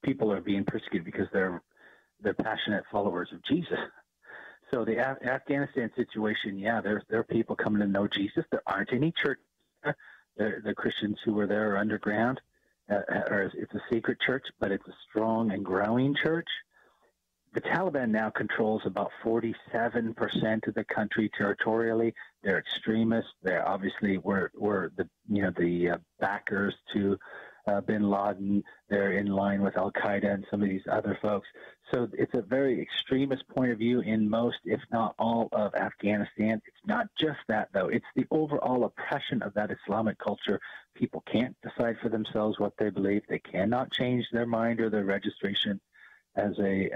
people are being persecuted because they're passionate followers of Jesus. So the Afghanistan situation, yeah, there are people coming to know Jesus. There aren't any churches there. The Christians who were there are underground. It's a secret church, but it's a strong and growing church. The Taliban now controls about 47% of the country territorially. They're extremists. They're obviously were the backers to bin Laden. They're in line with Al Qaeda and some of these other folks. So it's a very extremist point of view in most, if not all, of Afghanistan. It's not just that, though. It's the overall oppression of that Islamic culture. People can't decide for themselves what they believe. They cannot change their mind or their registration as a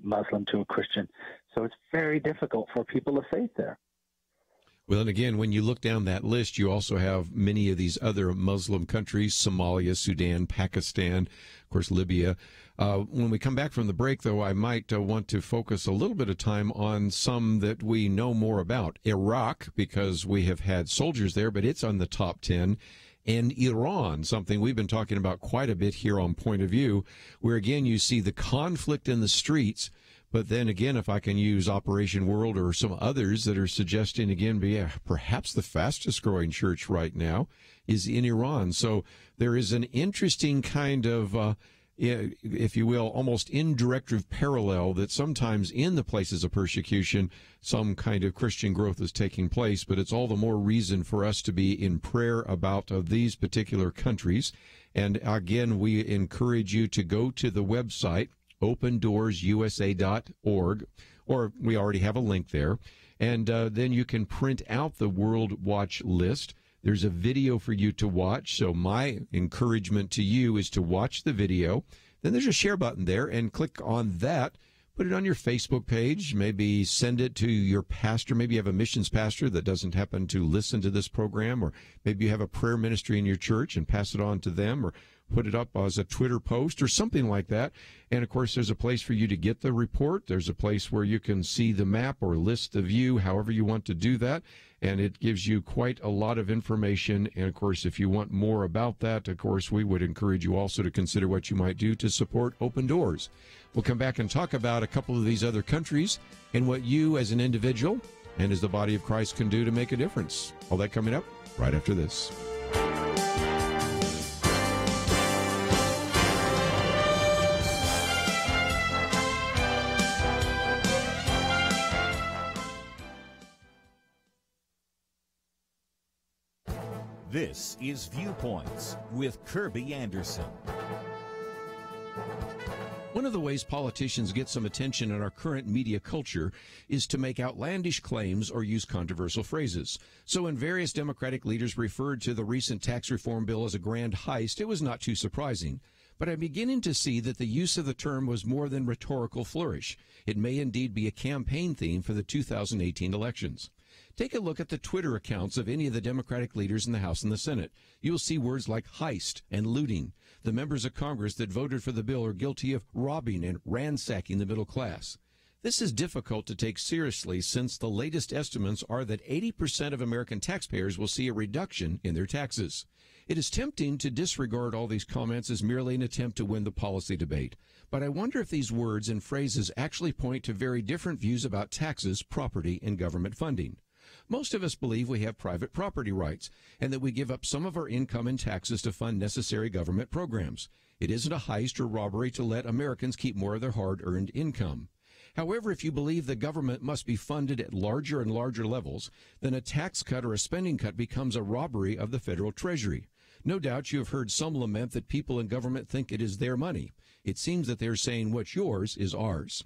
Muslim to a Christian. So it's very difficult for people of faith there. Well, and again, when you look down that list, you also have many of these other Muslim countries, Somalia, Sudan, Pakistan, of course, Libya. When we come back from the break, though, I might want to focus a little bit of time on some that we know more about. Iraq, because we have had soldiers there, but it's on the top 10. And Iran, something we've been talking about quite a bit here on Point of View, where, again, you see the conflict in the streets. But then again, if I can use Operation World or some others that are suggesting, again, perhaps the fastest growing church right now is in Iran. So there is an interesting kind of, if you will, almost indirect parallel that sometimes in the places of persecution, some kind of Christian growth is taking place. But it's all the more reason for us to be in prayer about these particular countries. And again, we encourage you to go to the website, opendoorsusa.org, or we already have a link there, and then you can print out the World Watch list. There's a video for you to watch, so my encouragement to you is to watch the video. Then there's a share button there, and click on that. Put it on your Facebook page, maybe send it to your pastor. Maybe you have a missions pastor that doesn't happen to listen to this program, or maybe you have a prayer ministry in your church and pass it on to them, or put it up as a Twitter post or something like that. And, of course, there's a place for you to get the report. There's a place where you can see the map or list the view, however you want to do that. And it gives you quite a lot of information. And, of course, if you want more about that, of course, we would encourage you also to consider what you might do to support Open Doors. We'll come back and talk about a couple of these other countries and what you as an individual and as the body of Christ can do to make a difference. All that coming up right after this. This is Viewpoints with Kerby Anderson. One of the ways politicians get some attention in our current media culture is to make outlandish claims or use controversial phrases. So when various Democratic leaders referred to the recent tax reform bill as a grand heist, it was not too surprising. But I'm beginning to see that the use of the term was more than rhetorical flourish. It may indeed be a campaign theme for the 2018 elections. Take a look at the Twitter accounts of any of the Democratic leaders in the House and the Senate. You will see words like heist and looting. The members of Congress that voted for the bill are guilty of robbing and ransacking the middle class. This is difficult to take seriously since the latest estimates are that 80% of American taxpayers will see a reduction in their taxes. It is tempting to disregard all these comments as merely an attempt to win the policy debate. But I wonder if these words and phrases actually point to very different views about taxes, property, and government funding. Most of us believe we have private property rights and that we give up some of our income in taxes to fund necessary government programs. It isn't a heist or robbery to let Americans keep more of their hard-earned income. However, if you believe the government must be funded at larger and larger levels, then a tax cut or a spending cut becomes a robbery of the federal treasury. No doubt you have heard some lament that people in government think it is their money. It seems that they're saying what's yours is ours.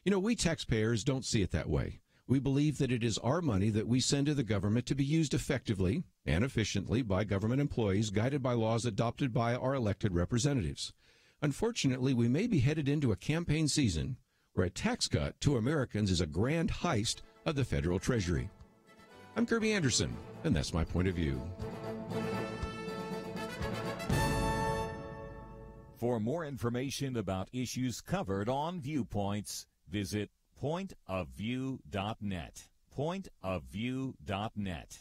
You know, we taxpayers don't see it that way. We believe that it is our money that we send to the government to be used effectively and efficiently by government employees guided by laws adopted by our elected representatives. Unfortunately, we may be headed into a campaign season where a tax cut to Americans is a grand heist of the federal treasury. I'm Kerby Anderson, and that's my point of view. For more information about issues covered on Viewpoints, visit pointofview.net. Pointofview.net.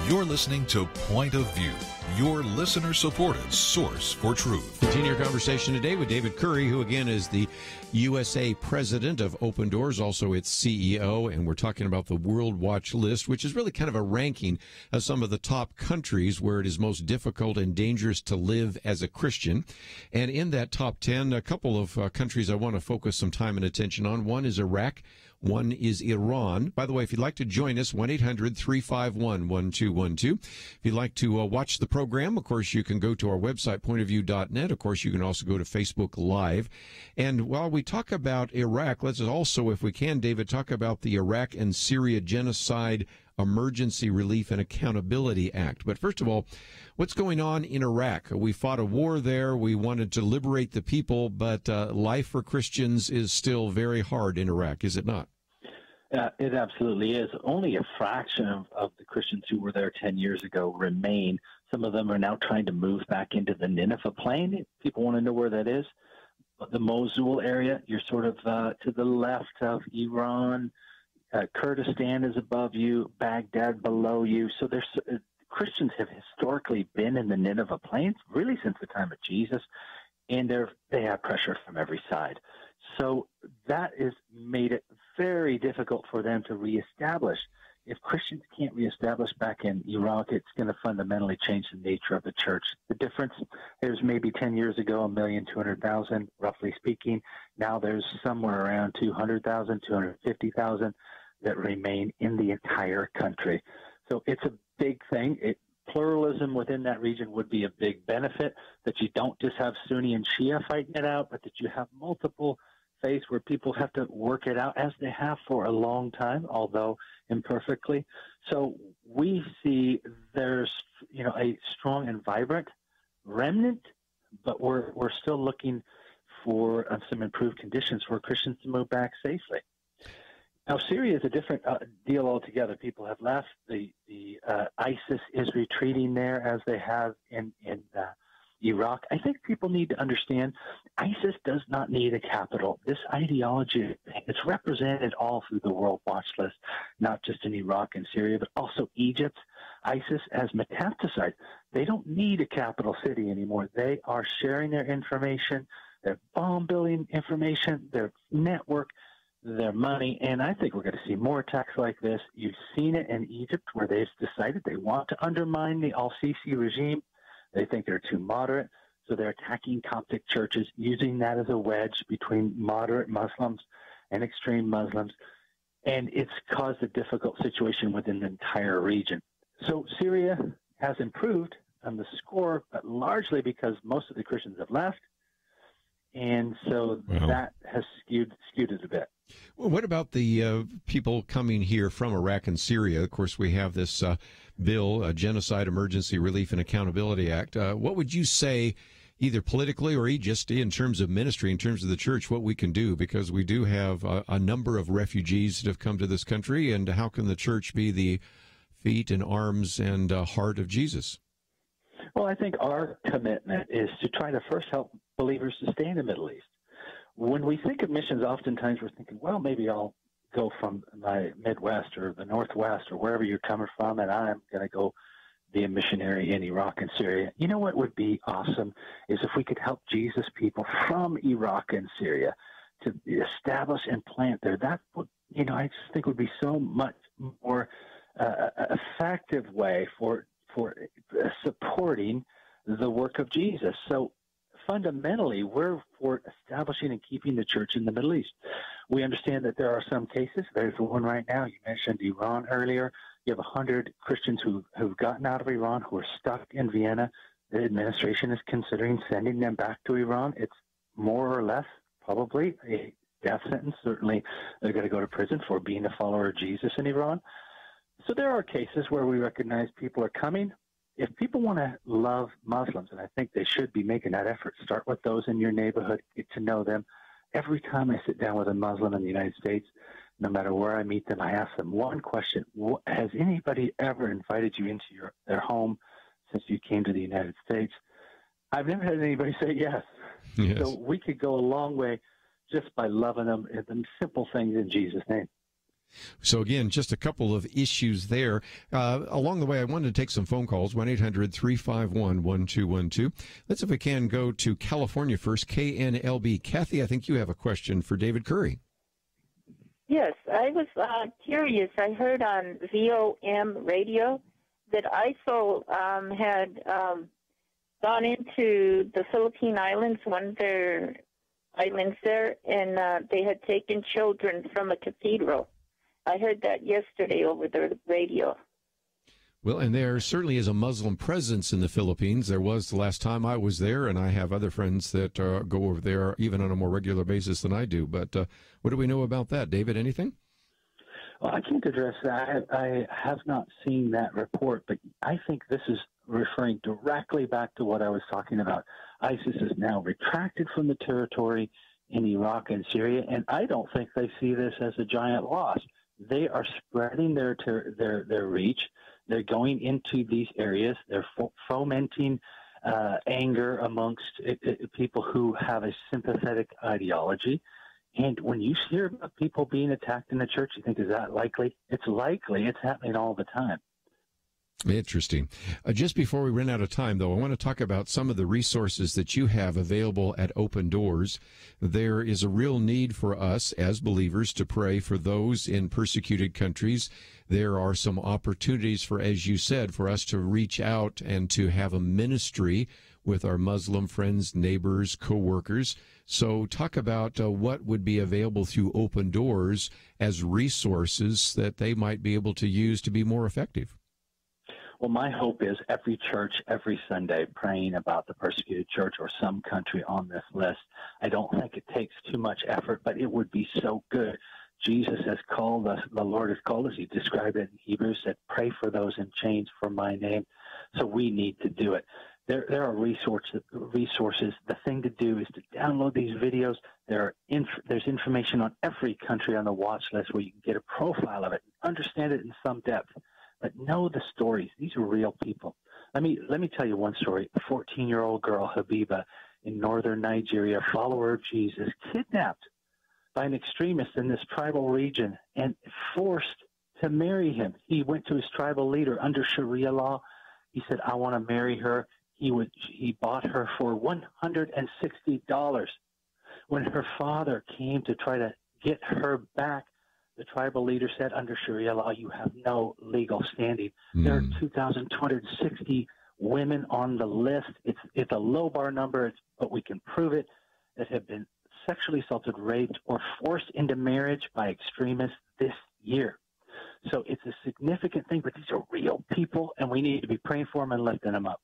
You're listening to Point of View, your listener-supported source for truth. Continue our conversation today with David Curry, who again is the USA president of Open Doors, also its CEO, and we're talking about the World Watch List, which is really kind of a ranking of some of the top countries where it is most difficult and dangerous to live as a Christian. And in that top 10, a couple of countries I want to focus some time and attention on. One is Iraq. One is Iran. By the way, if you'd like to join us, 1-800-351-1212. If you'd like to watch the program, of course, you can go to our website, pointofview.net. Of course, you can also go to Facebook Live. And while we talk about Iraq, let's also, if we can, David, talk about the Iraq and Syria Genocide Emergency Relief and Accountability Act. But first of all, what's going on in Iraq? We fought a war there. We wanted to liberate the people, but life for Christians is still very hard in Iraq, is it not? It absolutely is. Only a fraction of the Christians who were there 10 years ago remain. Some of them are now trying to move back into the Nineveh Plain. If people want to know where that is, the Mosul area, you're sort of to the left of Iran. Kurdistan is above you, Baghdad below you. So there's Christians have historically been in the Nineveh Plains really since the time of Jesus, and they have pressure from every side. So that has made it very difficult for them to reestablish. If Christians can't reestablish back in Iraq, it's going to fundamentally change the nature of the church. The difference, there's maybe 10 years ago, 1,200,000, roughly speaking. Now there's somewhere around 200,000, 250,000 that remain in the entire country. So it's a big thing. Pluralism within that region would be a big benefit, that you don't just have Sunni and Shia fighting it out, but that you have multiple faiths where people have to work it out, as they have for a long time, although imperfectly. So we see there's, a strong and vibrant remnant but we're still looking for some improved conditions for Christians to move back safely. Now, Syria is a different deal altogether. People have left. The ISIS is retreating there as they have in Iraq. I think people need to understand ISIS does not need a capital. This ideology, it's represented all through the World Watch List, not just in Iraq and Syria, but also Egypt. ISIS has metastasized. They don't need a capital city anymore. They are sharing their information, their bomb-building information, their network, their money, and I think we're going to see more attacks like this. You've seen it in Egypt where they've decided they want to undermine the al-Sisi regime. They think they're too moderate, so they're attacking Coptic churches, using that as a wedge between moderate Muslims and extreme Muslims, and it's caused a difficult situation within the entire region. So Syria has improved on the score, but largely because most of the Christians have left, and so that has skewed it a bit. Well, what about the people coming here from Iraq and Syria? Of course, we have this bill, Genocide, Emergency Relief and Accountability Act. What would you say, either politically or just in terms of ministry, in terms of the church, what we can do? Because we do have a number of refugees that have come to this country, and how can the church be the feet and arms and heart of Jesus? Well, I think our commitment is to try to first help believers to stay in the Middle East. When we think of missions, oftentimes we're thinking, well, maybe I'll go from my Midwest or the Northwest or wherever you're coming from, and I'm going to go be a missionary in Iraq and Syria. You know what would be awesome is if we could help Jesus people from Iraq and Syria to establish and plant there. That would, I just think would be so much more effective way for supporting the work of Jesus. So fundamentally, we're for establishing and keeping the church in the Middle East. We understand that there are some cases. There's one right now. You mentioned Iran earlier. You have 100 Christians who've gotten out of Iran who are stuck in Vienna. The administration is considering sending them back to Iran. It's more or less probably a death sentence. Certainly, they're going to go to prison for being a follower of Jesus in Iran. So there are cases where we recognize people are coming. If people want to love Muslims, and I think they should be making that effort, start with those in your neighborhood, get to know them. Every time I sit down with a Muslim in the United States, no matter where I meet them, I ask them one question: has anybody ever invited you into their home since you came to the United States? I've never had anybody say yes. So we could go a long way just by loving them and the simple things in Jesus' name. So, again, just a couple of issues there. Along the way, I wanted to take some phone calls, 1-800-351-1212. Let's, if we can, go to California first, KNLB. Kathy, I think you have a question for David Curry. Yes, I was curious. I heard on Th.M radio that ISIL had gone into the Philippine Islands, one of their islands there, and they had taken children from a cathedral. I heard that yesterday over the radio. Well, and there certainly is a Muslim presence in the Philippines. There was the last time I was there, and I have other friends that go over there even on a more regular basis than I do. But what do we know about that? David, anything? Well, I can't address that. I have not seen that report, but I think this is referring directly back to what I was talking about. ISIS is now retracted from the territory in Iraq and Syria, and I don't think they see this as a giant loss. They are spreading their reach. They're going into these areas. They're fomenting anger amongst people who have a sympathetic ideology. And when you hear about people being attacked in the church, you think, is that likely? It's likely. It's happening all the time. Interesting. Just before we run out of time, though, I want to talk about some of the resources that you have available at Open Doors. There is a real need for us as believers to pray for those in persecuted countries. There are some opportunities for, as you said, for us to reach out and to have a ministry with our Muslim friends, neighbors, co-workers. So talk about what would be available through Open Doors as resources that they might be able to use to be more effective. Well, my hope is every church, every Sunday, praying about the persecuted church or some country on this list. I don't think it takes too much effort, but it would be so good. Jesus has called us, the Lord has called us. He described it in Hebrews, said, pray for those in chains for my name. So we need to do it. There are resources. The thing to do is to download these videos. There's information on every country on the watch list where you can get a profile of it, understand it in some depth, but know the stories. These are real people. Let me tell you one story. A 14-year-old girl, Habiba, in northern Nigeria, a follower of Jesus, kidnapped by an extremist in this tribal region and forced to marry him. He went to his tribal leader under Sharia law. He said, I want to marry her. He bought her for $160. When her father came to try to get her back, the tribal leader said, under Sharia law, you have no legal standing. There are 2,260 women on the list. It's a low bar number, but we can prove it, that have been sexually assaulted, raped, or forced into marriage by extremists this year. So it's a significant thing, but these are real people, and we need to be praying for them and lifting them up.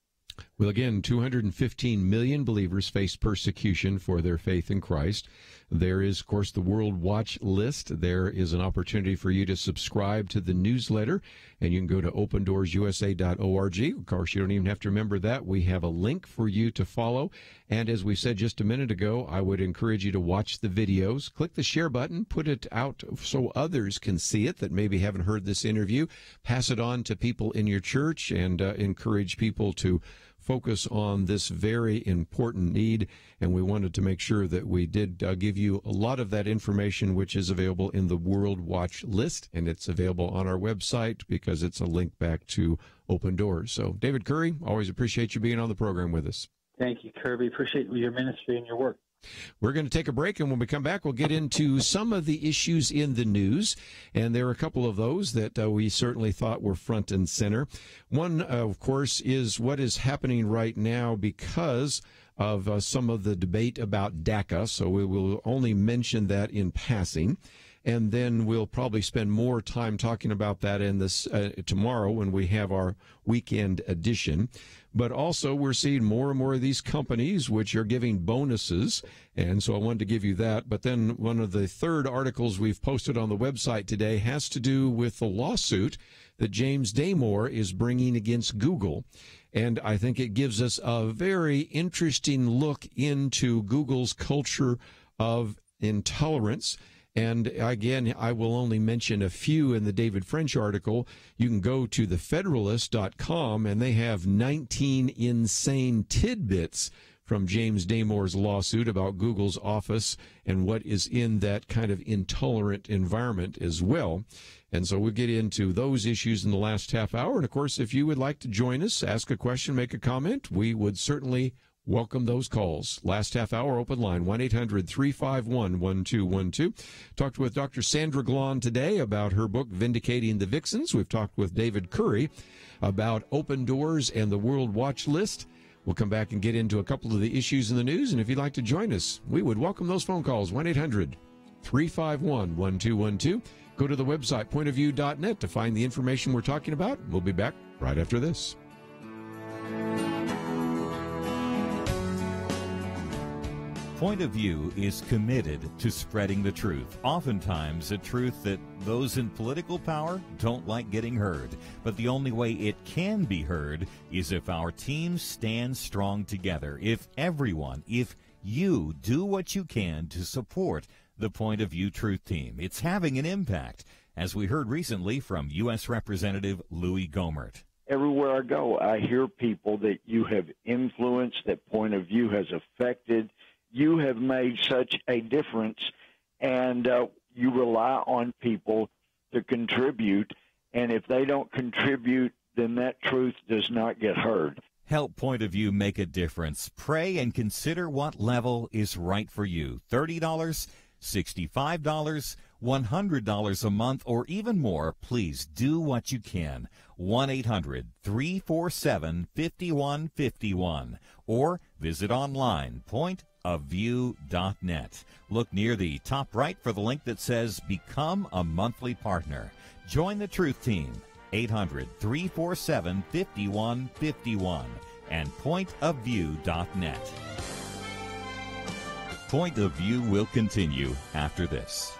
Well, again, 215 million believers face persecution for their faith in Christ. There is, of course, the World Watch List. There is an opportunity for you to subscribe to the newsletter, and you can go to opendoorsusa.org. Of course, you don't even have to remember that. We have a link for you to follow. And as we said just a minute ago, I would encourage you to watch the videos. Click the share button, put it out so others can see it that maybe haven't heard this interview. Pass it on to people in your church and encourage people to focus on this very important need, and we wanted to make sure that we did give you a lot of that information, which is available in the World Watch List, and it's available on our website because it's a link back to Open Doors. So, David Curry, always appreciate you being on the program with us. Thank you, Kerby. Appreciate your ministry and your work. We're going to take a break, and when we come back, we'll get into some of the issues in the news, and there are a couple of those that we certainly thought were front and center. One, of course, is what is happening right now because of some of the debate about DACA, so we will only mention that in passing. And then we'll probably spend more time talking about that in this tomorrow when we have our weekend edition. But also we're seeing more and more of these companies which are giving bonuses. And so I wanted to give you that. But then one of the third articles we've posted on the website today has to do with the lawsuit that James Damore is bringing against Google. And I think it gives us a very interesting look into Google's culture of intolerance. And again, I will only mention a few in the David French article. You can go to thefederalist.com, and they have 19 insane tidbits from James Damore's lawsuit about Google's office and what is in that kind of intolerant environment as well. And so we'll get into those issues in the last half hour. And, of course, if you would like to join us, ask a question, make a comment, we would certainly welcome those calls. Last half hour, open line, 1-800-351-1212. Talked with Dr. Sandra Glahn today about her book, Vindicating the Vixens. We've talked with David Curry about Open Doors and the World Watch List. We'll come back and get into a couple of the issues in the news. And if you'd like to join us, we would welcome those phone calls, 1-800-351-1212. Go to the website, pointofview.net, to find the information we're talking about. We'll be back right after this. Point of View is committed to spreading the truth, oftentimes a truth that those in political power don't like getting heard. But the only way it can be heard is if our team stands strong together, if you do what you can to support the Point of View Truth Team. It's having an impact, as we heard recently from U.S. Representative Louis Gohmert. Everywhere I go, I hear people that you have influenced, that Point of View has affected. You have made such a difference, and you rely on people to contribute, and if they don't contribute, then that truth does not get heard. Help Point of View make a difference. Pray and consider what level is right for you. $30, $65, $100 a month, or even more. Please do what you can. 1-800-347-5151, or visit online, pointofview.net. Look near the top right for the link that says Become a Monthly Partner. Join the Truth Team, 800-347-5151, and pointofview.net. Point of View will continue after this.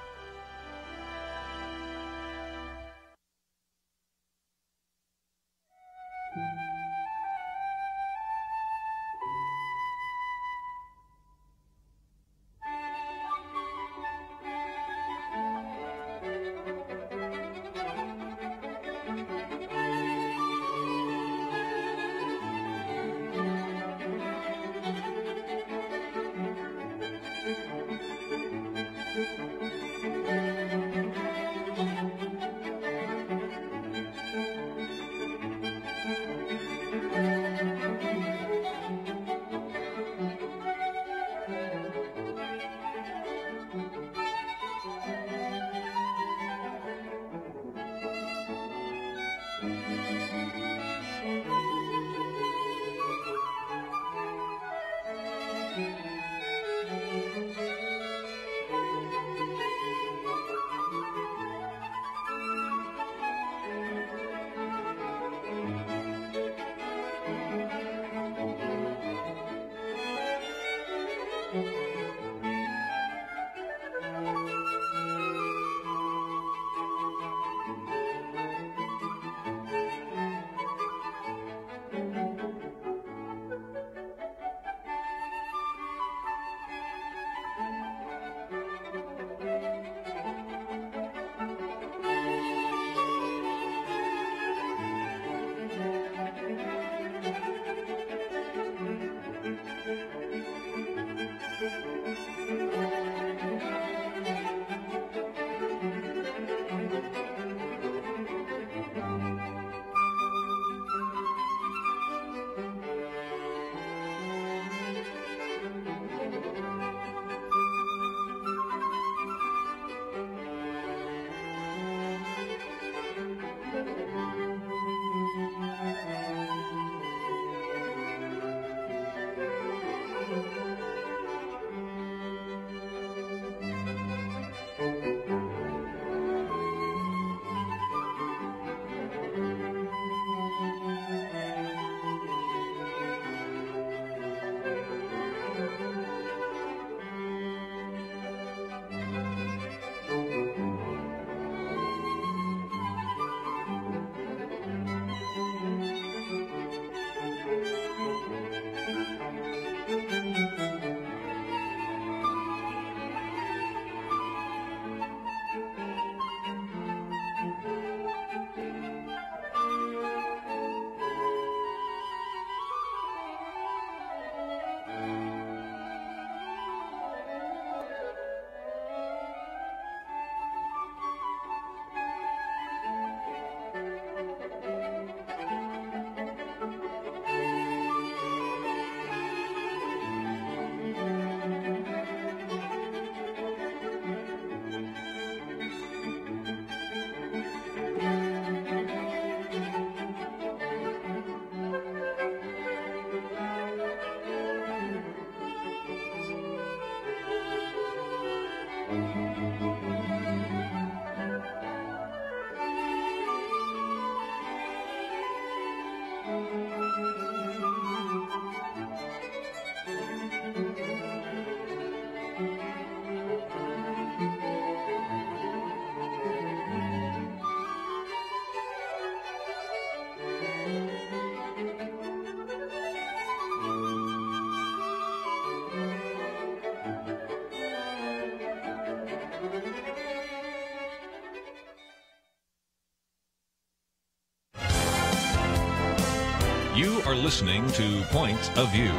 You are listening to Point of View.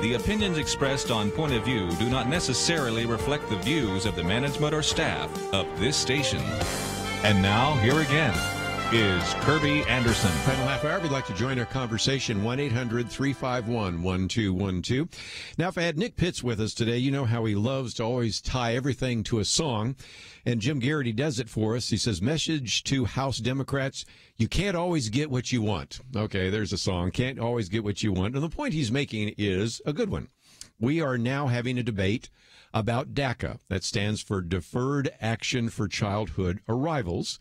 The opinions expressed on Point of View do not necessarily reflect the views of the management or staff of this station. And now, here again is Kerby Anderson. Final half hour, if you'd like to join our conversation, 1-800-351-1212. Now, if I had Nick Pitts with us today, you know how he loves to always tie everything to a song. And Jim Garrity does it for us. He says, message to House Democrats, you can't always get what you want. Okay, there's a song, can't always get what you want. And the point he's making is a good one. We are now having a debate about DACA. That stands for Deferred Action for Childhood Arrivals.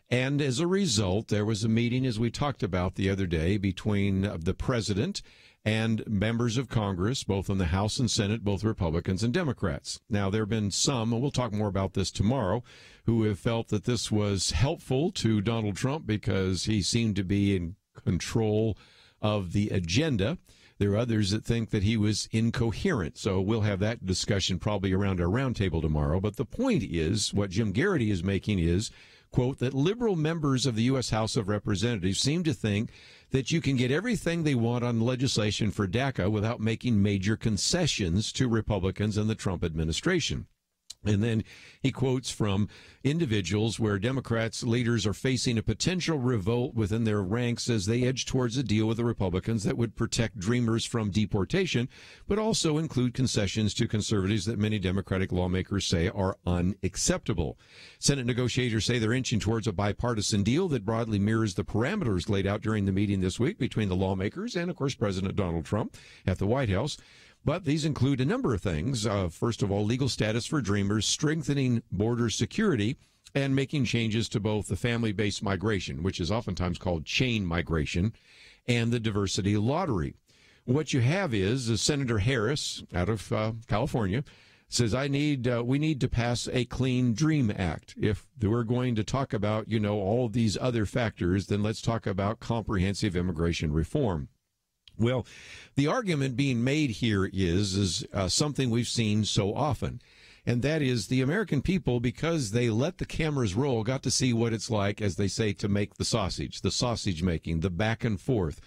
And as a result, there was a meeting, as we talked about the other day, between the president and members of Congress, both in the House and Senate, both Republicans and Democrats. Now, there have been some, and we'll talk more about this tomorrow, who have felt that this was helpful to Donald Trump because he seemed to be in control of the agenda. There are others that think that he was incoherent. So we'll have that discussion probably around our roundtable tomorrow. But the point is, what Jim Garrity is making is, quote, that liberal members of the U.S. House of Representatives seem to think that you can get everything they want on legislation for DACA without making major concessions to Republicans and the Trump administration. And then he quotes from individuals where Democrats leaders are facing a potential revolt within their ranks as they edge towards a deal with the Republicans that would protect Dreamers from deportation, but also include concessions to conservatives that many Democratic lawmakers say are unacceptable. Senate negotiators say they're inching towards a bipartisan deal that broadly mirrors the parameters laid out during the meeting this week between the lawmakers and, of course, President Donald Trump at the White House. But these include a number of things. First of all, legal status for Dreamers, strengthening border security, and making changes to both the family-based migration, which is oftentimes called chain migration, and the diversity lottery. What you have is Senator Harris out of California says, we need to pass a Clean Dream Act. If we're going to talk about, all these other factors, then let's talk about comprehensive immigration reform. Well, the argument being made here is something we've seen so often, and that is the American people, because they let the cameras roll, got to see what it's like, as they say, to make the sausage making, the back and forth.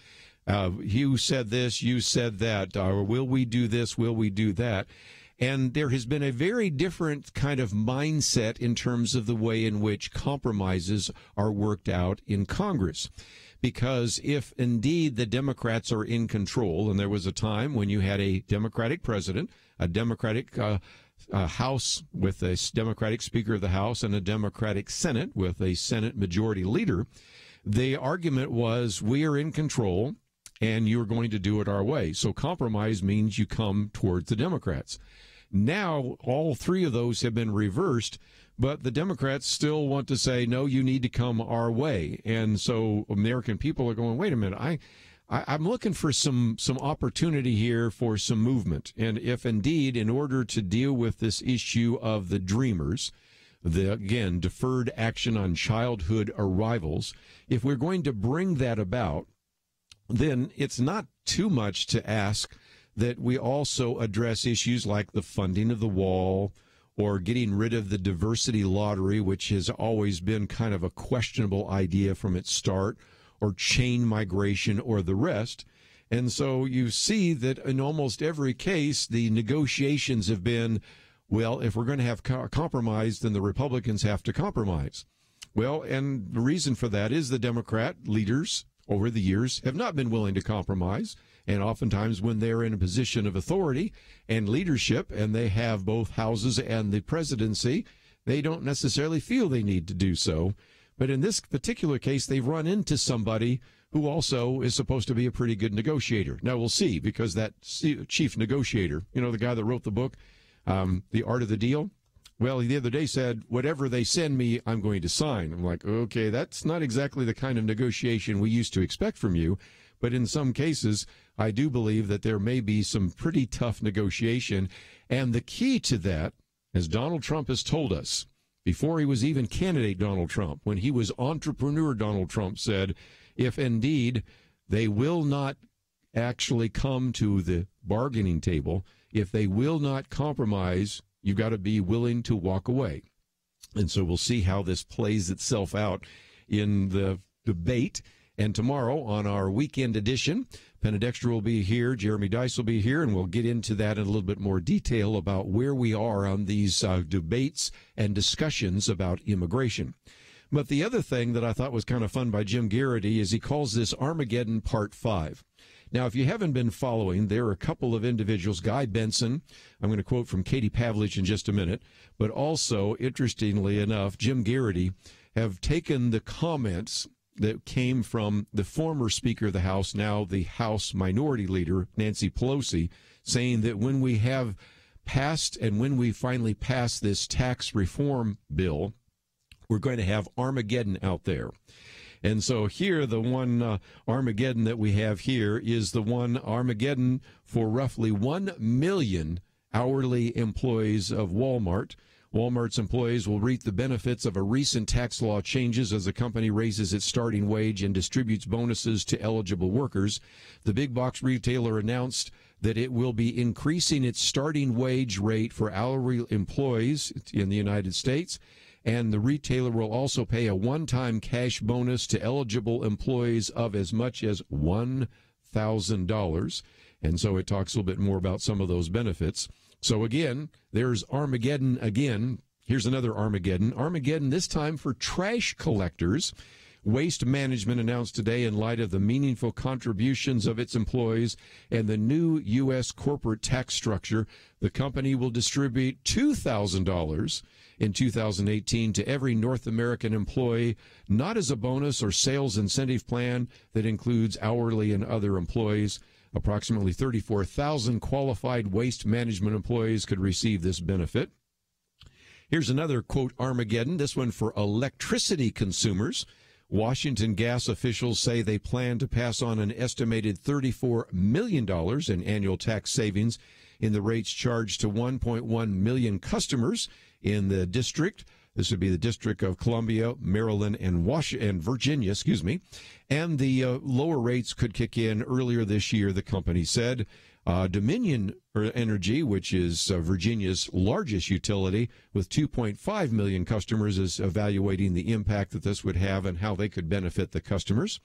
You said this, you said that, will we do this, will we do that? And there has been a very different kind of mindset in terms of the way in which compromises are worked out in Congress. Because if indeed the Democrats are in control, and there was a time when you had a Democratic president, a Democratic House with a Democratic Speaker of the House, and a Democratic Senate with a Senate Majority Leader, the argument was, we are in control, and you're going to do it our way. So compromise means you come towards the Democrats. Now, all three of those have been reversed, but the Democrats still want to say, no, you need to come our way. And so American people are going, wait a minute, I'm looking for some opportunity here for some movement. And if indeed, in order to deal with this issue of the Dreamers, again, deferred action on childhood arrivals, if we're going to bring that about, then it's not too much to ask that we also address issues like the funding of the wall, or getting rid of the diversity lottery, which has always been kind of a questionable idea from its start, or chain migration, or the rest. And so you see that in almost every case, the negotiations have been, well, if we're going to have compromise, then the Republicans have to compromise. Well, and the reason for that is the Democrat leaders over the years have not been willing to compromise. And oftentimes when they're in a position of authority and leadership, and they have both houses and the presidency, they don't necessarily feel they need to do so. But in this particular case, they've run into somebody who also is supposed to be a pretty good negotiator. Now, we'll see, because that chief negotiator, the guy that wrote the book, The Art of the Deal, well, the other day said, whatever they send me, I'm going to sign. I'm like, okay, that's not exactly the kind of negotiation we used to expect from you. But in some cases, I do believe that there may be some pretty tough negotiation. And the key to that, as Donald Trump has told us, before he was even candidate Donald Trump, when he was entrepreneur Donald Trump, said, if indeed they will not actually come to the bargaining table, if they will not compromise, you've got to be willing to walk away. And so we'll see how this plays itself out in the debate. And tomorrow on our weekend edition, Penna Dexter will be here, Jeremy Dice will be here, and we'll get into that in a little bit more detail about where we are on these debates and discussions about immigration. But the other thing that I thought was kind of fun by Jim Garrity is he calls this Armageddon Part 5. Now, if you haven't been following, there are a couple of individuals, Guy Benson, I'm going to quote from Katie Pavlich in just a minute, but also, interestingly enough, Jim Garrity have taken the comments that came from the former Speaker of the House, now the House Minority Leader, Nancy Pelosi, saying that when we have passed and when we finally pass this tax reform bill, we're going to have Armageddon out there. And so here, the one Armageddon that we have here is the one Armageddon for roughly 1 million hourly employees of Walmart. Walmart's employees will reap the benefits of a recent tax law changes as the company raises its starting wage and distributes bonuses to eligible workers. The big box retailer announced that it will be increasing its starting wage rate for hourly employees in the United States. And the retailer will also pay a one-time cash bonus to eligible employees of as much as $1,000. And so it talks a little bit more about some of those benefits. So again, there's Armageddon again. Here's another Armageddon. Armageddon this time for trash collectors. Waste Management announced today, in light of the meaningful contributions of its employees and the new U.S. corporate tax structure, the company will distribute $2,000 in 2018 to every North American employee, not as a bonus or sales incentive plan that includes hourly and other employees. Approximately 34,000 qualified waste management employees could receive this benefit. Here's another, quote, Armageddon, this one for electricity consumers. Washington gas officials say they plan to pass on an estimated $34 million in annual tax savings in the rates charged to 1.1 million customers in the district. This would be the District of Columbia, Maryland, and Virginia, And the lower rates could kick in earlier this year, the company said. Dominion Energy, which is Virginia's largest utility with 2.5 million customers, is evaluating the impact that this would have and how they could benefit the customers.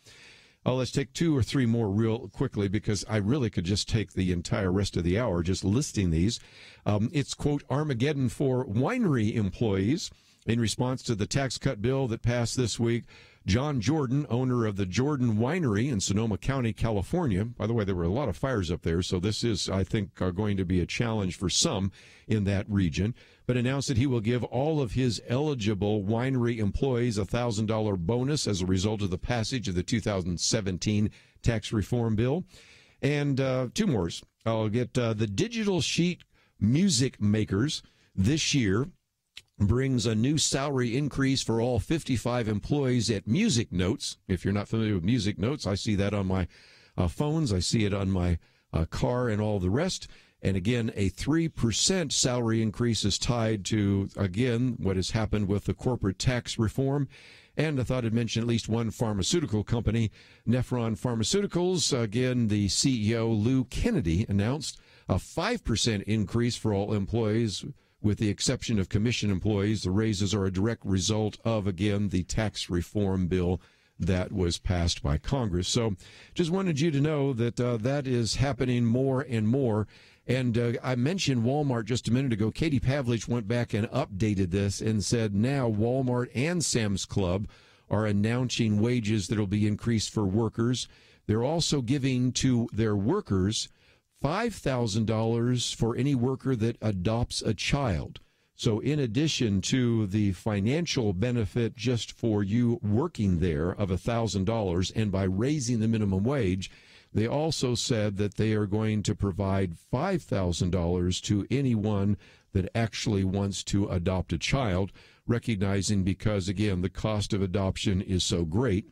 Let's take two or three more real quickly, because I really could just take the entire rest of the hour just listing these. It's, quote, Armageddon for winery employees. In response to the tax cut bill that passed this week, John Jordan, owner of the Jordan Winery in Sonoma County, California. By the way, there were a lot of fires up there, so this is, I think, going to be a challenge for some in that region, but announced that he will give all of his eligible winery employees a $1,000 bonus as a result of the passage of the 2017 tax reform bill. And two more. I'll get the Digital Sheet Music Makers this year brings a new salary increase for all 55 employees at Music Notes. If you're not familiar with Music Notes, I see that on my phones. I see it on my car and all the rest. And again, a 3% salary increase is tied to, again, what has happened with the corporate tax reform. And I thought I'd mention at least one pharmaceutical company, Nephron Pharmaceuticals. Again, the CEO, Lou Kennedy, announced a 5% increase for all employees, with the exception of commission employees. The raises are a direct result of, again, the tax reform bill that was passed by Congress. So just wanted you to know that that is happening more and more. And I mentioned Walmart just a minute ago. Katie Pavlich went back and updated this and said now Walmart and Sam's Club are announcing wages that will be increased for workers. They're also giving to their workers $5,000 for any worker that adopts a child. So in addition to the financial benefit just for you working there of $1,000, and by raising the minimum wage, they also said that they are going to provide $5,000 to anyone that actually wants to adopt a child, recognizing because, again, the cost of adoption is so great.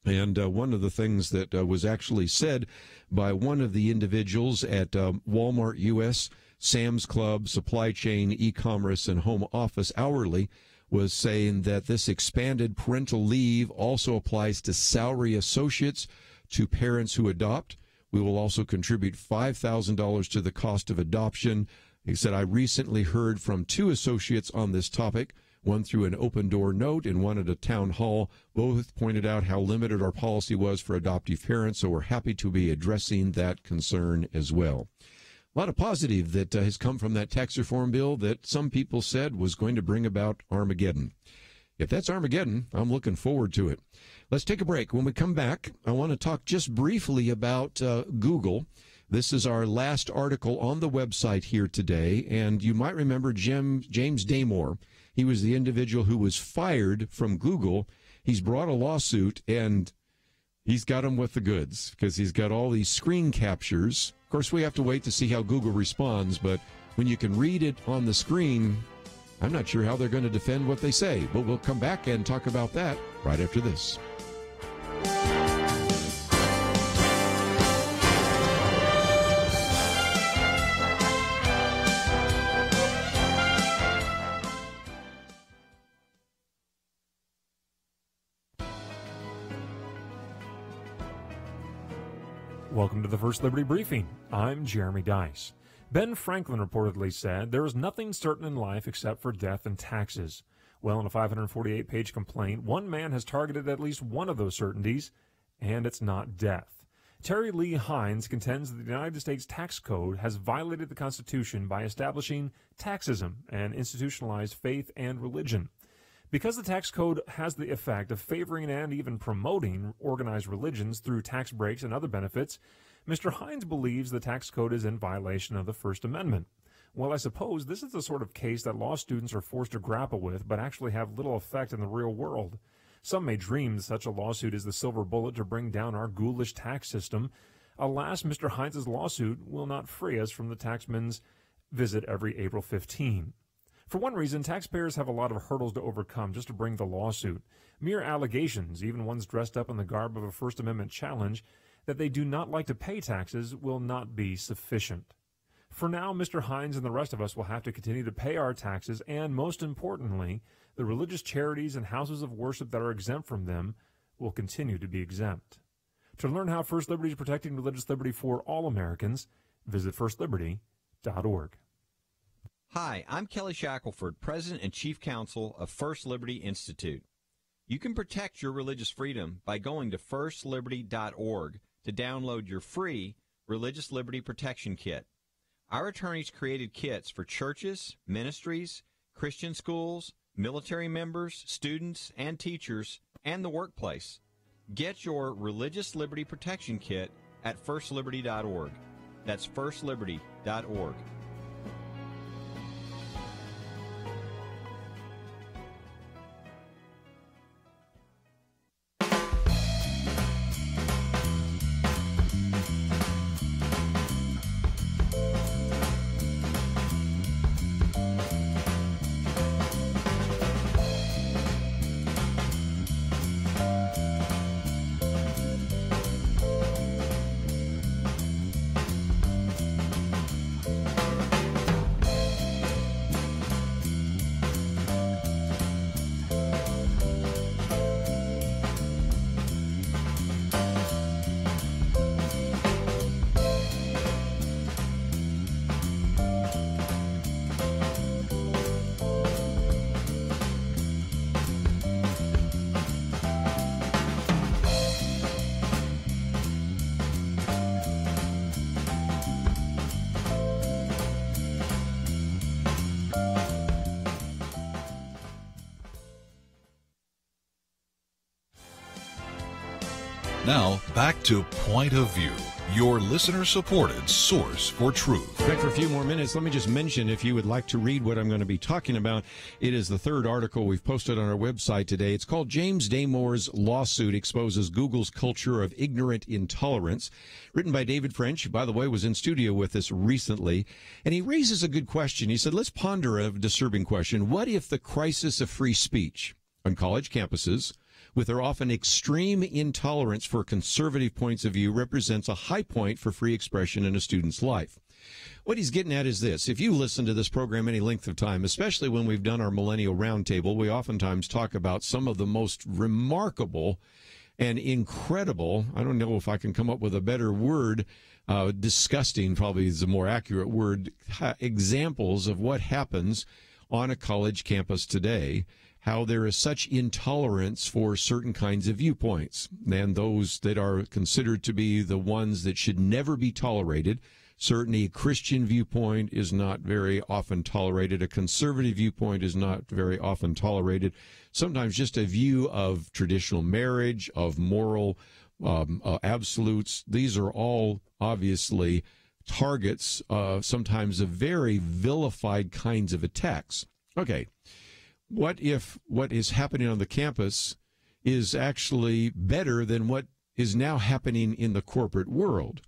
And one of the things that was actually said by one of the individuals at Walmart U.S., Sam's Club, Supply Chain, E-commerce, and Home Office Hourly was saying that this expanded parental leave also applies to salary associates, to parents who adopt. We will also contribute $5,000 to the cost of adoption. He said, I recently heard from two associates on this topic, one through an open door note and one at a town hall. Both pointed out how limited our policy was for adoptive parents, so we're happy to be addressing that concern as well. A lot of positive that has come from that tax reform bill that some people said was going to bring about Armageddon. If that's Armageddon, I'm looking forward to it. Let's take a break. When we come back, I want to talk just briefly about Google. This is our last article on the website here today, and you might remember James Damore. He was the individual who was fired from Google. He's brought a lawsuit, and he's got him with the goods because he's got all these screen captures. Of course, we have to wait to see how Google responds, but when you can read it on the screen, I'm not sure how they're going to defend what they say. But we'll come back and talk about that right after this. Welcome to the First Liberty Briefing. I'm Jeremy Dice. Ben Franklin reportedly said, there is nothing certain in life except for death and taxes. Well, in a 548-page complaint, one man has targeted at least one of those certainties, and it's not death. Terry Lee Hines contends that the United States tax code has violated the Constitution by establishing taxism and institutionalized faith and religion. Because the tax code has the effect of favoring and even promoting organized religions through tax breaks and other benefits, Mr. Hines believes the tax code is in violation of the First Amendment. Well, I suppose this is the sort of case that law students are forced to grapple with, but actually have little effect in the real world. Some may dream such a lawsuit is the silver bullet to bring down our ghoulish tax system. Alas, Mr. Hines' lawsuit will not free us from the taxman's visit every April 15. For one reason, taxpayers have a lot of hurdles to overcome just to bring the lawsuit. Mere allegations, even ones dressed up in the garb of a First Amendment challenge, that they do not like to pay taxes will not be sufficient. For now, Mr. Hines and the rest of us will have to continue to pay our taxes, and most importantly, the religious charities and houses of worship that are exempt from them will continue to be exempt. To learn how First Liberty is protecting religious liberty for all Americans, visit firstliberty.org. Hi, I'm Kelly Shackelford, President and Chief Counsel of First Liberty Institute. You can protect your religious freedom by going to firstliberty.org to download your free Religious Liberty Protection Kit. Our attorneys created kits for churches, ministries, Christian schools, military members, students, and teachers, and the workplace. Get your Religious Liberty Protection Kit at firstliberty.org. That's firstliberty.org. Now, back to Point of View, your listener-supported source for truth. Back for a few more minutes. Let me just mention, if you would like to read what I'm going to be talking about, it is the third article we've posted on our website today. It's called James Damore's Lawsuit Exposes Google's Culture of Ignorant Intolerance, written by David French, who, by the way, was in studio with us recently. And he raises a good question. He said, let's ponder a disturbing question. What if the crisis of free speech on college campuses, with their often extreme intolerance for conservative points of view, represents a high point for free expression in a student's life? What he's getting at is this. If you listen to this program any length of time, especially when we've done our Millennial Roundtable, we oftentimes talk about some of the most remarkable and incredible, I don't know if I can come up with a better word, disgusting probably is a more accurate word, examples of what happens on a college campus today, how there is such intolerance for certain kinds of viewpoints, and those that are considered to be the ones that should never be tolerated. Certainly a Christian viewpoint is not very often tolerated. A conservative viewpoint is not very often tolerated. Sometimes just a view of traditional marriage, of moral absolutes. These are all obviously targets, sometimes of very vilified kinds of attacks. Okay. What if what is happening on the campus is actually better than what is now happening in the corporate world?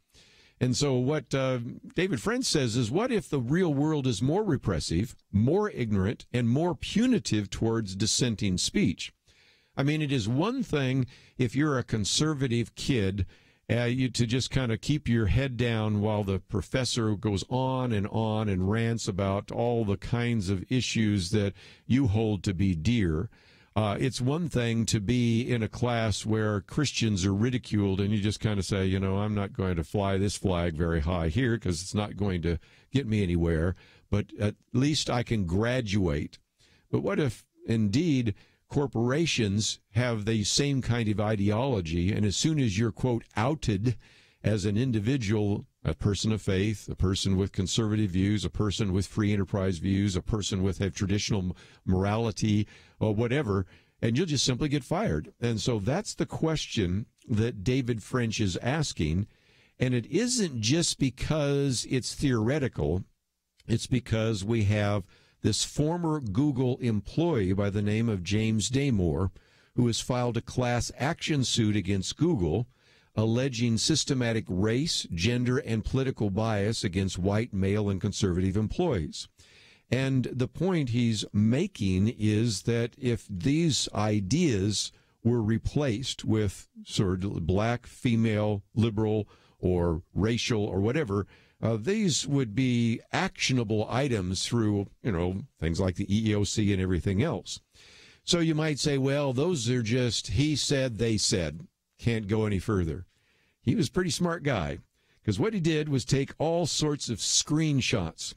And so what David French says is, what if the real world is more repressive, more ignorant, and more punitive towards dissenting speech? I mean, it is one thing if you're a conservative kid to just kind of keep your head down while the professor goes on and rants about all the kinds of issues that you hold to be dear. It's one thing to be in a class where Christians are ridiculed and you just kind of say, you know, I'm not going to fly this flag very high here because it's not going to get me anywhere, but at least I can graduate. But what if indeed corporations have the same kind of ideology, and as soon as you're, quote, outed as an individual, a person of faith, a person with conservative views, a person with free enterprise views, a person with a traditional morality, or whatever, and you'll just simply get fired. And so that's the question that David French is asking, and it isn't just because it's theoretical. It's because we have this former Google employee by the name of James Damore, who has filed a class action suit against Google, alleging systematic race, gender, and political bias against white, male, and conservative employees. And the point he's making is that if these ideas were replaced with sort of black, female, liberal, or racial, or whatever, these would be actionable items through, things like the EEOC and everything else. So you might say, well, those are just he said, they said. Can't go any further. He was a pretty smart guy, because what he did was take all sorts of screenshots.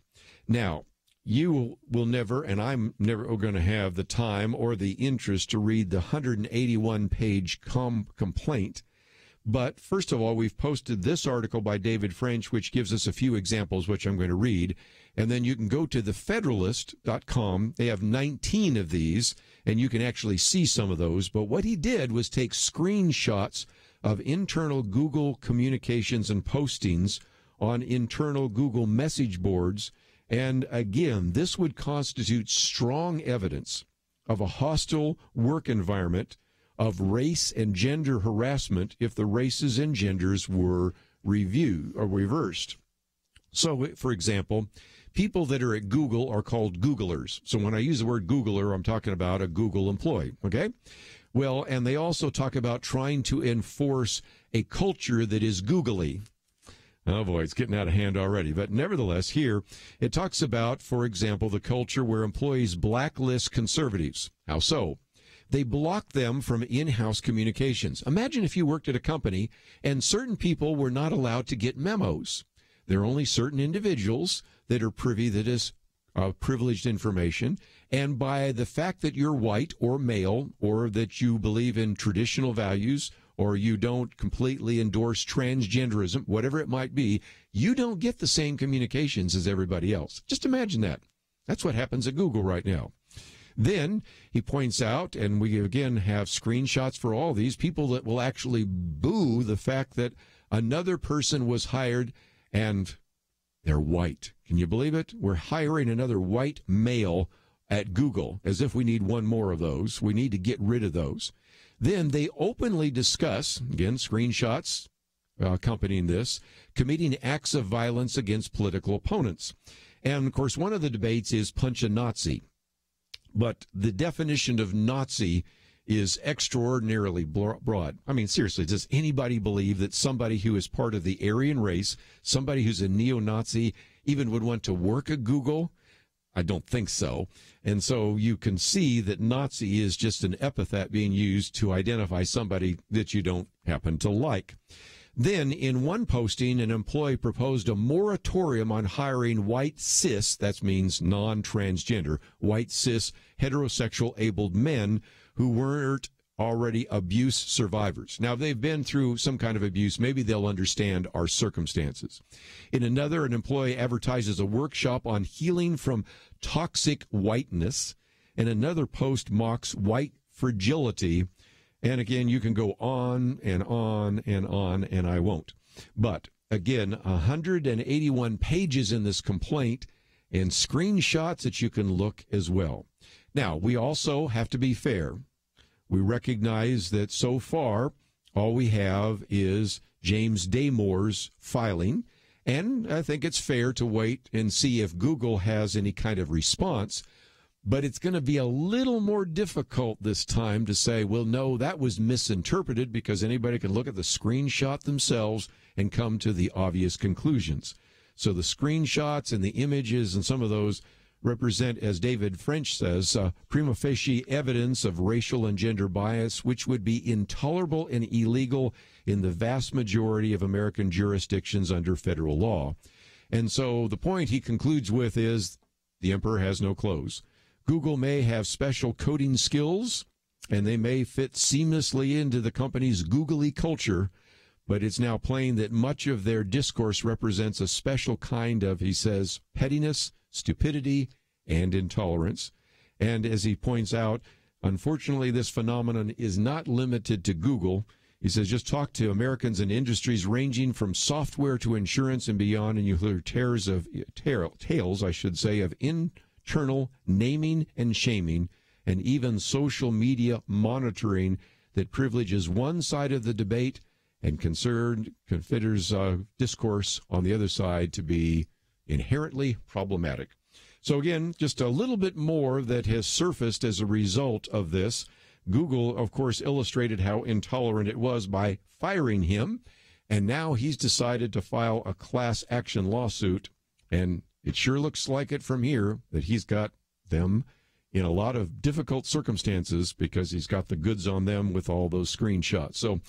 Now, you will never, and I'm never going to have the time or the interest to read the 181-page complaint. But first of all, we've posted this article by David French, which gives us a few examples, which I'm going to read. And then you can go to thefederalist.com. They have 19 of these, and you can actually see some of those. But what he did was take screenshots of internal Google communications and postings on internal Google message boards. And again, this would constitute strong evidence of a hostile work environment of race and gender harassment if the races and genders were reviewed or reversed. So, for example, people that are at Google are called Googlers. So when I use the word Googler, I'm talking about a Google employee, okay? Well, and they also talk about trying to enforce a culture that is googly. Oh, boy, it's getting out of hand already. But nevertheless, here it talks about, for example, the culture where employees blacklist conservatives. How so? They block them from in-house communications. Imagine if you worked at a company and certain people were not allowed to get memos. There are only certain individuals that are privy that is privileged information. And by the fact that you're white or male, or that you believe in traditional values, or you don't completely endorse transgenderism, whatever it might be, you don't get the same communications as everybody else. Just imagine that. That's what happens at Google right now. Then he points out, and we again have screenshots for all these, people that will actually boo the fact that another person was hired and they're white. Can you believe it? We're hiring another white male at Google, as if we need one more of those. We need to get rid of those. Then they openly discuss, again, screenshots accompanying this, committing acts of violence against political opponents. And, of course, one of the debates is punch a Nazi. But the definition of Nazi is extraordinarily broad. I mean, seriously, does anybody believe that somebody who is part of the Aryan race, somebody who's a neo-Nazi, even would want to work at Google? I don't think so. And so you can see that Nazi is just an epithet being used to identify somebody that you don't happen to like. Then, in one posting, an employee proposed a moratorium on hiring white cis, that means non-transgender, white cis heterosexual abled men who weren't already abuse survivors. Now, if they've been through some kind of abuse, maybe they'll understand our circumstances. In another, an employee advertises a workshop on healing from toxic whiteness, and another post mocks white fragility. And again, you can go on and on and on, and I won't. But again, 181 pages in this complaint and screenshots that you can look as well. Now, we also have to be fair. We recognize that so far, all we have is James Damore's filing, and I think it's fair to wait and see if Google has any kind of response. But it's going to be a little more difficult this time to say, well, no, that was misinterpreted, because anybody can look at the screenshot themselves and come to the obvious conclusions. So the screenshots and the images and some of those represent, as David French says, prima facie evidence of racial and gender bias, which would be intolerable and illegal in the vast majority of American jurisdictions under federal law. And so the point he concludes with is the emperor has no clothes. Google may have special coding skills, and they may fit seamlessly into the company's googly culture, but it's now plain that much of their discourse represents a special kind of, he says, pettiness, stupidity, and intolerance. And as he points out, unfortunately, this phenomenon is not limited to Google. He says, just talk to Americans in industries ranging from software to insurance and beyond, and you'll hear tales of internal naming and shaming, and even social media monitoring that privileges one side of the debate and considers discourse on the other side to be inherently problematic. So again, just a little bit more that has surfaced as a result of this. Google, of course, illustrated how intolerant it was by firing him, and now he's decided to file a class action lawsuit, and it sure looks like it from here that he's got them in a lot of difficult circumstances because he's got the goods on them with all those screenshots. So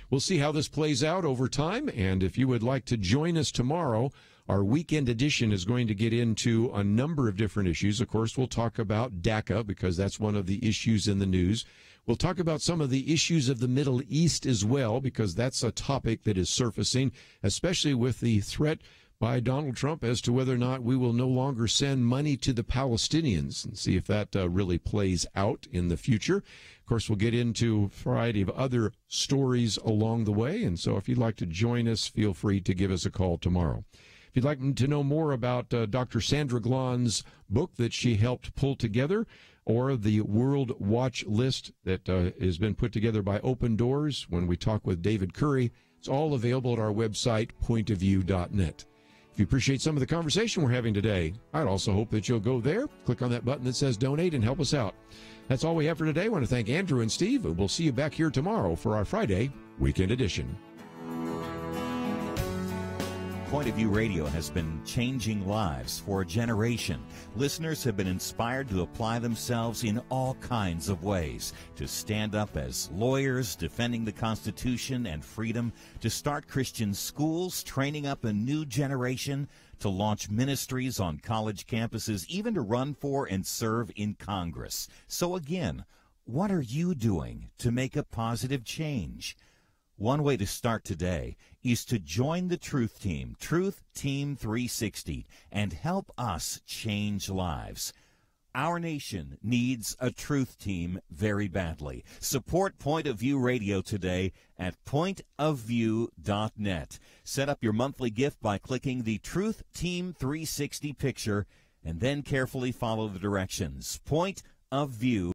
we'll see how this plays out over time, and if you would like to join us tomorrow, our weekend edition is going to get into a number of different issues. Of course, we'll talk about DACA because that's one of the issues in the news. We'll talk about some of the issues of the Middle East as well because that's a topic that is surfacing, especially with the threat by Donald Trump as to whether or not we will no longer send money to the Palestinians and see if that really plays out in the future. Of course, we'll get into a variety of other stories along the way, and so if you'd like to join us, feel free to give us a call tomorrow. If you'd like to know more about Dr. Sandra Glahn's book that she helped pull together, or the World Watch List that has been put together by Open Doors when we talk with David Curry, it's all available at our website, pointofview.net. If you appreciate some of the conversation we're having today, I'd also hope that you'll go there, click on that button that says donate, and help us out. That's all we have for today. I want to thank Andrew and Steve, and we'll see you back here tomorrow for our Friday Weekend Edition. Point of View Radio has been changing lives for a generation. Listeners have been inspired to apply themselves in all kinds of ways, to stand up as lawyers defending the Constitution and freedom, to start Christian schools, training up a new generation, to launch ministries on college campuses, even to run for and serve in Congress. So again, what are you doing to make a positive change? One way to start today is to join the Truth Team, Truth Team 360, and help us change lives. Our nation needs a Truth Team very badly. Support Point of View Radio today at pointofview.net. Set up your monthly gift by clicking the Truth Team 360 picture and then carefully follow the directions. Point of View.